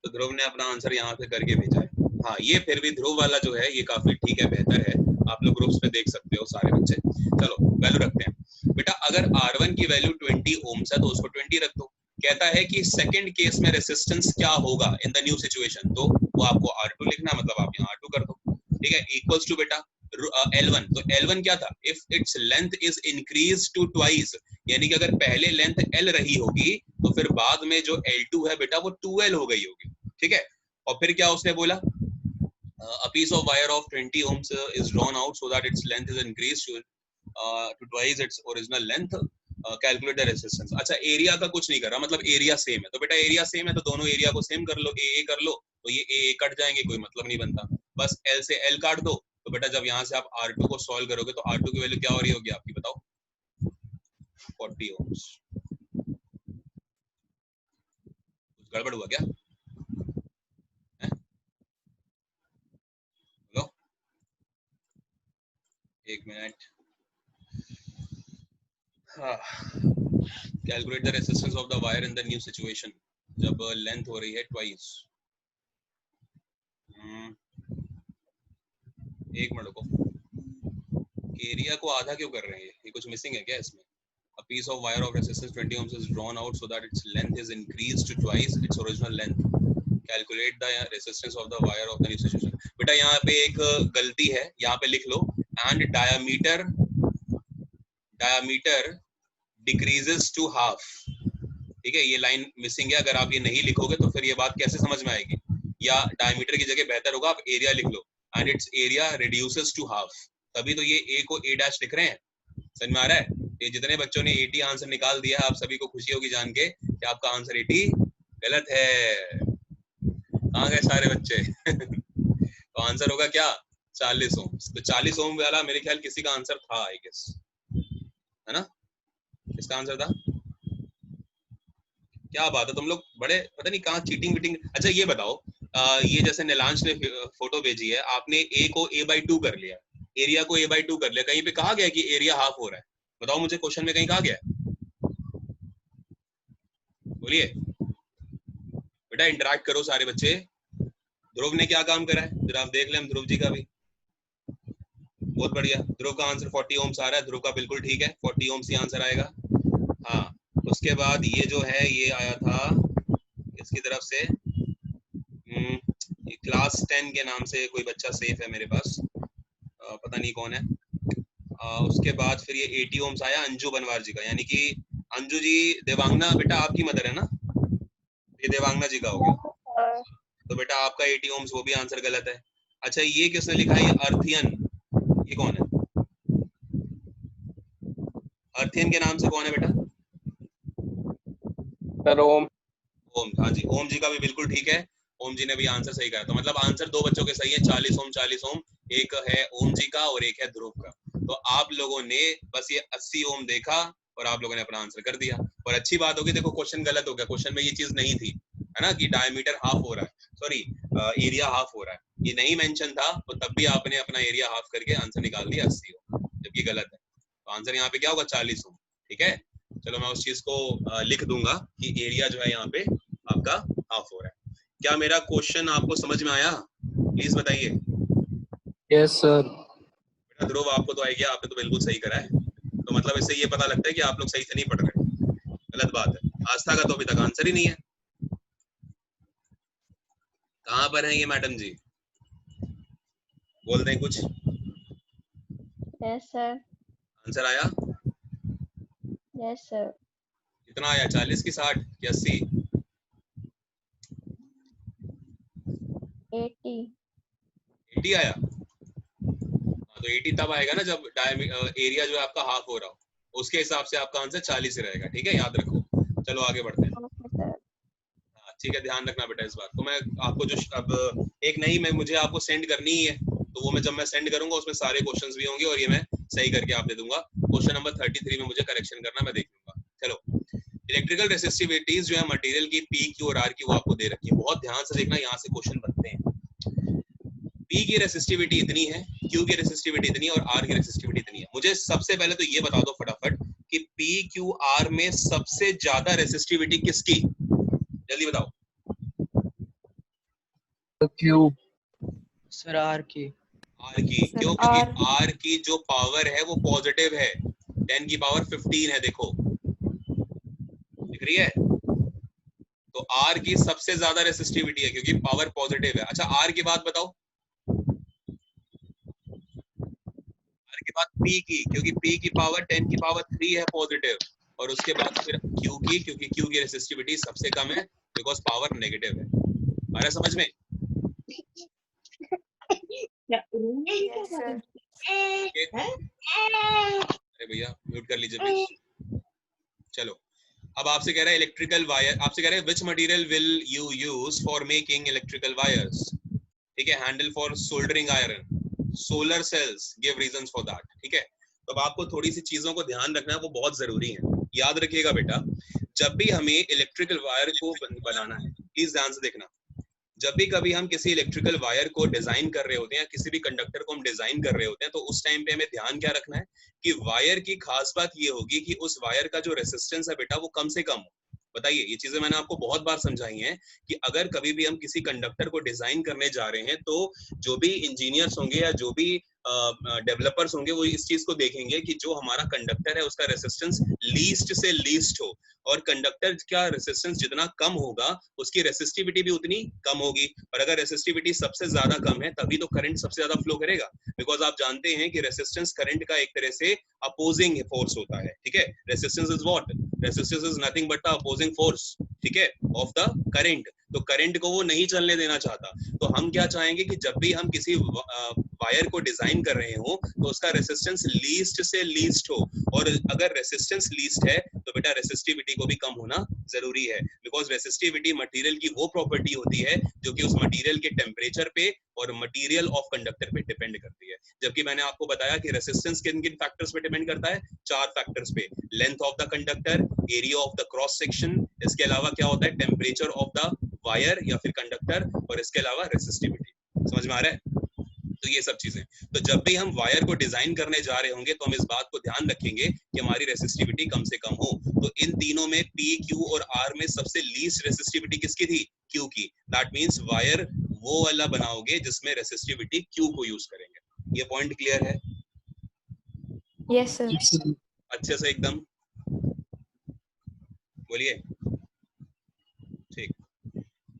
Speaker 1: तो ध्रुव ने अपना आंसर यहाँ पे करके भेजा है। हाँ ये फिर भी ध्रुव वाला जो है ये काफी ठीक है, बेहतर है। आप लोग ग्रुप्स पे देख सकते हो सारे बच्चे। चलो वैल्यू रखते हैं बेटा। अगर R1 की वैल्यू 20 ओम्स है तो उसको 20 रख दो। कहता है कि सेकंड केस में रेसिस्टेंस क्या होगा इन द न्यू सिचुएशन, तो वो आपको R2 लिखना, मतलब आप यहाँ R2 कर दो, ठीक है? इक्वल्स टू बेटा L1, तो L1 क्या था? If its length is increase to twice, यानी कि अगर पहले लेंथ L रही होगी तो फिर बाद में जो L2 है बेटा वो 2L हो गई होगी, ठीक है? और फिर क्या उसने बोला, a piece of wire of 20 ohms is drawn out so that its length is increased to twice its original length. Calculate the resistance. अच्छा, एरिया का कुछ नहीं कर रहा, मतलब एरिया सेम है, तो बेटा एरिया सेम है तो दोनों एरिया को सेम कर लो, ए कर लो, तो ये ए कट जाएंगे, कोई मतलब नहीं बनता, बस एल से एल काट दो। तो बेटा जब यहाँ से आप R2 को सॉल्व करोगे तो R2 की वैल्यू क्या हो रही होगी आपकी, बताओ, 40 ohms। कुछ गड़बड़ हुआ क्या? हेलो, एक मिनट। हाँ, calculate the resistance of the wire in the new situation, जब लेंथ हो रही है ट्वाइस। एक मिनट को, एरिया को आधा क्यों कर रहे हैं, ये कुछ मिसिंग है क्या इसमें? A piece of wire of resistance 20 ohms is drawn out so that its length is increased to twice its original length. Calculate the resistance of the wire of the new situation. बेटा यहाँ पे एक गलती है, यहाँ पे लिख लो and diameter decreases to half। ठीक है, ये लाइन मिसिंग है, अगर आप ये नहीं लिखोगे तो फिर ये बात कैसे समझ में आएगी? या डायमीटर की जगह बेहतर होगा आप एरिया लिख लो, and its area reduces to half, तभी तो ये a को a डैश लिख रहे हैं। समझ में आ रहा है? ये जितने बच्चों ने 80 आंसर निकाल दिया, आप सभी को खुशी होगी जान के कि आपका आंसर 80 गलत है। कहाँ गए सारे बच्चे? तो आंसर होगा क्या, 40 ओम। तो 40 ओम वाला मेरे ख्याल किसी का आंसर था, आई गेस, है ना? किसका आंसर था? क्या बात है, तुम लोग बड़े पता नहीं कहाँ चीटिंग वीटिंग। अच्छा ये बताओ, ये जैसे नीलांश ने फोटो भेजी है, आपने a को a/2 कर लिया, एरिया को a/2 कर लिया, कहीं पे कहा गया कि एरिया हाफ हो रहा है? बताओ मुझे, क्वेश्चन में कहीं कहा गया है? बोलिए बेटा, इंटरेक्ट करो सारे बच्चे। ध्रुव ने क्या काम करा है जरा आप देख लें, हम ध्रुव जी का भी। बहुत बढ़िया, ध्रुव का आंसर 40 ओम्स आ रहा है, ध्रुव का बिल्कुल ठीक है, 40 ओम्स ही आंसर आएगा। हाँ, उसके बाद ये जो है ये आया था इसकी तरफ से, क्लास 10 के नाम से कोई बच्चा सेफ है मेरे पास, पता नहीं कौन है। उसके बाद फिर ये 80 ओम्स आया अंजू बनवार जी का, यानी कि अंजू जी देवांगना बेटा आपकी मदर है ना, ये देवांगना जी का हो गया, तो बेटा आपका 80 ओम्स वो भी आंसर गलत है। अच्छा ये किसने लिखा है, ये अर्थियन, ये कौन है? अर्थियन के नाम से कौन है बेटा?
Speaker 5: सर ओम।
Speaker 1: ओम, हाँ जी, ओम जी का भी बिल्कुल ठीक है, ओम जी ने भी आंसर सही कहा। तो मतलब आंसर दो बच्चों के सही है, 40 ओम 40 ओम, एक है ओम जी का और एक है ध्रुव का। तो आप लोगों ने बस ये 80 ओम देखा और आप लोगों ने अपना आंसर कर दिया। और अच्छी बात होगी, देखो क्वेश्चन गलत हो गया, क्वेश्चन में ये चीज नहीं थी, है ना, कि डायमीटर हाफ हो रहा है, सॉरी एरिया हाफ हो रहा है, ये नहीं मेंशन था, तो तब भी आपने अपना एरिया हाफ करके आंसर निकाल दिया 80 ओम, जबकि गलत है। तो आंसर यहाँ पे क्या होगा, 40 ओम। ठीक है, चलो मैं उस चीज को लिख दूंगा कि एरिया जो है यहाँ पे आपका हाफ हो रहा है। क्या मेरा क्वेश्चन आपको समझ में आया? प्लीज बताइए।
Speaker 5: Yes sir.
Speaker 1: बेटा ध्रुव आपको तो आइडिया, आपने तो बिल्कुल सही करा है, तो मतलब इससे ये पता लगता है कि आप लोग सही से नहीं पढ़ रहे। गलत बात है, आस्था का तो अभी तक आंसर ही नहीं है। कहाँ पर है ये मैडम जी, बोल दें कुछ।
Speaker 6: Yes, sir.
Speaker 1: आंसर आया?
Speaker 6: Yes, sir.
Speaker 1: कितना आया, 40 की 60 की 80?
Speaker 6: 80.
Speaker 1: 80 आया। तो 80 तब आएगा ना जब एरिया जो है आपका हाफ हो रहा हो, उसके हिसाब से आपका आंसर 40 रहेगा। ठीक है, याद रखो। चलो आगे बढ़ते हैं।
Speaker 6: Okay, sir.
Speaker 1: ठीक है, ध्यान रखना बेटा इस बात को। मैं आपको जो अब एक नहीं, मैं मुझे आपको सेंड करनी ही है, तो वो मैं जब मैं सेंड करूंगा उसमें सारे क्वेश्चंस भी होंगे और ये मैं सही करके आप दे दूंगा। क्वेश्चन नंबर 33 में मुझे करेक्शन करना, मैं देख लूंगा। चलो, इलेक्ट्रिकल रेसिस्टिविटीज जो है मटेरियल की पी क्यू और आर की, वो आपको दे रखी है, बहुत ध्यान से देखना, यहाँ से क्वेश्चन बनते हैं। पी की रेसिस्टिविटी इतनी है, क्यू की रेसिस्टिविटी इतनी है और आर की रेसिस्टिविटी इतनी है। मुझे सबसे पहले तो ये बता दो फटाफट कि पी क्यू आर में सबसे ज्यादा रेसिस्टिविटी किसकी, जल्दी बताओ।
Speaker 5: क्यू। सर आर की।
Speaker 1: आर की, क्यों? क्योंकि आर की जो पावर है वो पॉजिटिव है, 10 की पावर 15 है, देखो दिख रही है। तो आर की सबसे ज्यादा रेसिस्टिविटी है क्योंकि पावर पॉजिटिव है। अच्छा आर की बात बताओ, आर की बात पी की, क्योंकि पी की पावर 10 की पावर 3 है पॉजिटिव, और उसके बाद फिर क्यू की, क्योंकि क्यू की रेसिस्टिविटी सबसे कम है बिकॉज पावर नेगेटिव है। आ रहा समझ में?
Speaker 4: Yes, sir.
Speaker 1: अरे भैया म्यूट कर लीजिए प्लीज। चलो अब आपसे कह रहा है इलेक्ट्रिकल वायर, आपसे कह रहा है which material will you use for making electrical wires, ठीक है, handle for soldering iron, solar cells, give reasons for that, ठीक है। तो अब आपको थोड़ी सी चीजों को ध्यान रखना है, वो बहुत जरूरी है, याद रखिएगा बेटा। जब भी हमें इलेक्ट्रिकल वायर को बनाना है, प्लीज ध्यान से देखना, जब भी कभी हम किसी इलेक्ट्रिकल वायर को डिजाइन कर रहे होते हैं, किसी भी कंडक्टर को हम डिजाइन कर रहे होते हैं, तो उस टाइम पे हमें ध्यान क्या रखना है कि वायर की खास बात ये होगी कि उस वायर का जो रेसिस्टेंस है बेटा वो कम से कम हो। बताइए, ये चीजें मैंने आपको बहुत बार समझाई हैं कि अगर कभी भी हम किसी कंडक्टर को डिजाइन करने जा रहे हैं तो जो भी इंजीनियर्स होंगे या जो भी डेवलपर्स होंगे वो इस चीज को देखेंगे कि जो हमारा कंडक्टर है उसका रेसिस्टेंस लीस्ट से लीस्ट हो, और कंडक्टर का रेसिस्टेंस जितना कम होगा उसकी रेसिस्टिविटी भी उतनी कम होगी, और अगर रेसिस्टिविटी सबसे ज्यादा कम है तभी तो करंट सबसे ज्यादा फ्लो करेगा, बिकॉज आप जानते हैं कि रेसिस्टेंस करंट का एक तरह से अपोजिंग फोर्स होता है, ठीक है। Resistance is what, resistance is nothing but the opposing force, ठीक है, ऑफ द करंट। तो करंट को वो नहीं चलने देना चाहता, तो हम क्या चाहेंगे कि जब भी हम किसी वायर को डिजाइन कर रहे हो तो उसका रेसिस्टेंस लीस्ट से लीस्ट हो, और अगर रेसिस्टेंस लीस्ट है तो बेटा रेसिस्टिविटी को भी कम होना जरूरी है, बिकॉज रेसिस्टिविटी मटेरियल की वो प्रॉपर्टी होती है जो कि उस मटेरियल के टेम्परेचर पे और मटेरियल ऑफ कंडक्टर पे डिपेंड करती है। जबकि मैंने आपको बताया कि रेसिस्टेंस किन किन फैक्टर्स पे डिपेंड करता है, 4 फैक्टर्स पे, length of the conductor, area of the cross section, इसके अलावा क्या होता है टेम्परेचर ऑफ द वायर या फिर कंडक्टर, और इसके अलावा रेसिस्टिविटी। समझ में आ रहा है? तो ये सब चीजें, तो जब भी हम वायर को डिजाइन करने जा रहे होंगे तो हम इस बात को ध्यान रखेंगे कि हमारी रेसिस्टिविटी कम से कम हो। तो इन तीनों में P, Q और R में सबसे लीस्ट रेसिस्टिविटी किसकी थी? Q की। दैट मींस वायर वो वाला बनाओगे जिसमें रेसिस्टिविटी Q को यूज करेंगे। ये पॉइंट क्लियर है?
Speaker 4: Yes, sir.
Speaker 1: अच्छे से एकदम बोलिए। ठीक,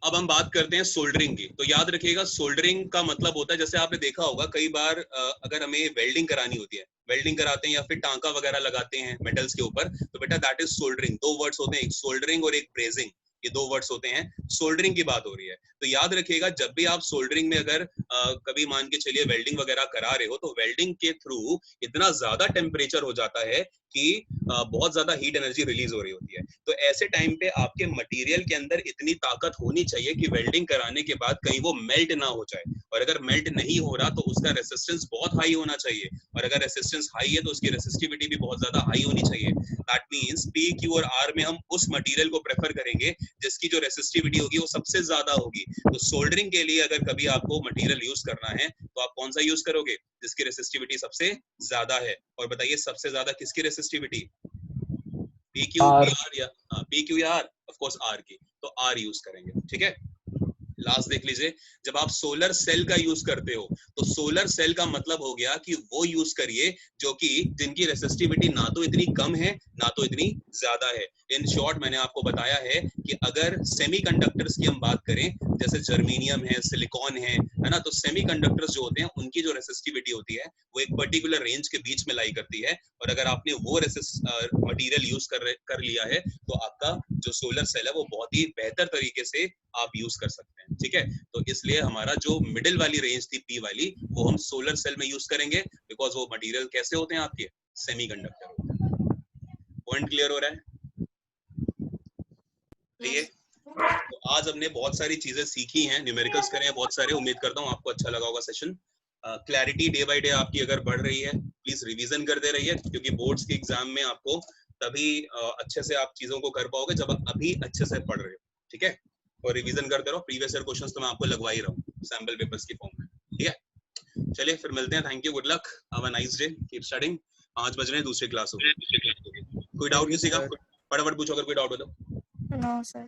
Speaker 1: अब हम बात करते हैं सोल्डरिंग की। तो याद रखिएगा सोल्डरिंग का मतलब होता है, जैसे आपने देखा होगा कई बार अगर हमें वेल्डिंग करानी होती है, वेल्डिंग कराते हैं या फिर टांका वगैरह लगाते हैं मेटल्स के ऊपर, तो बेटा दैट इज सोल्डरिंग। 2 वर्ड्स होते हैं, एक सोल्डरिंग और एक ब्रेजिंग, ये 2 वर्ड्स होते हैं। सोल्डरिंग की बात हो रही है, तो याद रखिएगा जब भी आप सोल्डरिंग में अगर कभी मान के चलिए वेल्डिंग वगैरह करा रहे हो, तो वेल्डिंग के थ्रू इतना ज्यादा टेम्परेचर हो जाता है कि बहुत ज्यादा हीट एनर्जी रिलीज हो रही होती है। तो ऐसे टाइम पे आपके मटेरियल के अंदर इतनी ताकत होनी चाहिए कि वेल्डिंग कराने के बाद कहीं वो मेल्ट ना हो जाए, और अगर मेल्ट नहीं हो रहा तो उसका रेसिस्टेंस बहुत हाई होना चाहिए, और अगर रेसिस्टेंस हाई है तो उसकी रेसिस्टिविटी भी बहुत ज्यादा हाई होनी चाहिए। दैट मींस P, Q और R में हम उस मटेरियल को प्रेफर करेंगे जिसकी जो रेसिस्टिविटी होगी वो सबसे ज्यादा होगी। तो सोल्डरिंग के लिए अगर कभी आपको मटेरियल यूज करना है तो आप कौन सा यूज करोगे? जिसकी रेसिस्टिविटी सबसे ज्यादा है। और बताइए सबसे ज्यादा किसकी रेसिस्टिविटी? P, Q, R या P, Q या R? ऑफ कोर्स R की, तो R यूज करेंगे, ठीक है। लास्ट देख लीजिए, जब आप सोलर सेल का यूज करते हो तो सोलर सेल का मतलब हो गया कि वो यूज करिए जो कि जिनकी रेसिस्टिविटी ना तो इतनी कम है ना तो इतनी ज्यादा है। इन शॉर्ट मैंने आपको बताया है कि अगर सेमीकंडक्टर्स की हम बात करें, जैसे जर्मेनियम है, सिलिकॉन है ना, तो सेमीकंडक्टर्स जो होते हैं उनकी जो रेसिस्टिविटी होती है वो एक पर्टिकुलर रेंज के बीच में लाई करती है, और अगर आपने वो मटेरियल यूज कर लिया है तो आपका जो सोलर सेल है वो बहुत ही बेहतर तरीके से आप यूज कर सकते हैं, ठीक है। तो इसलिए हमारा जो मिडिल वाली रेंज थी P वाली, वो हम सोलर सेल में यूज करेंगे, बिकॉज वो मटेरियल कैसे होते हैं आपके? सेमीकंडक्टर होते हैं। पॉइंट क्लियर हो रहा है? ठीक है। तो आज हमने बहुत सारी चीजें सीखी हैं, न्यूमेरिकल्स करे हैं बहुत सारे, उम्मीद करता हूँ आपको अच्छा लगा होगा session. Clarity day by day आपकी अगर बढ़ रही है, प्लीज रिवीजन करते रहिए, क्योंकि बोर्ड्स के एग्जाम में आपको तभी अच्छे से आप चीजों को कर पाओगे जब आप अभी अच्छे से पढ़ रहे हो, ठीक है। और रिवीजन करते रहो, प्रीवियस ईयर क्वेश्चंस तो मैं आपको लगवा ही रहा हूँ सैंपल पेपर्स की फॉर्म में, ठीक है। चलिए फिर मिलते हैं, thank you, good luck, have a nice day, keep studying. 5 बज रहे हैं, दूसरी क्लास होगी। कोई डाउट किसी का? फटाफट पूछो अगर कोई डाउट हो तो।
Speaker 4: No, sir.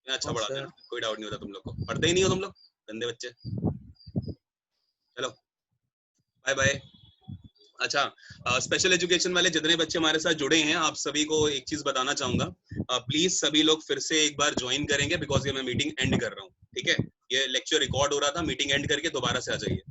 Speaker 1: अच्छा पढ़ाते हैं, कोई डाउट नहीं होता तुम लोग को, पढ़ते ही नहीं हो तुम लोग, गंदे बच्चे। चलो बाय बाय। अच्छा, स्पेशल एजुकेशन वाले जितने बच्चे हमारे साथ जुड़े हैं, आप सभी को एक चीज बताना चाहूंगा, प्लीज सभी लोग फिर से एक बार ज्वाइन करेंगे, बिकॉज ये मैं मीटिंग एंड कर रहा हूँ, ठीक है। ये लेक्चर रिकॉर्ड हो रहा था, मीटिंग एंड करके दोबारा से आ जाइए।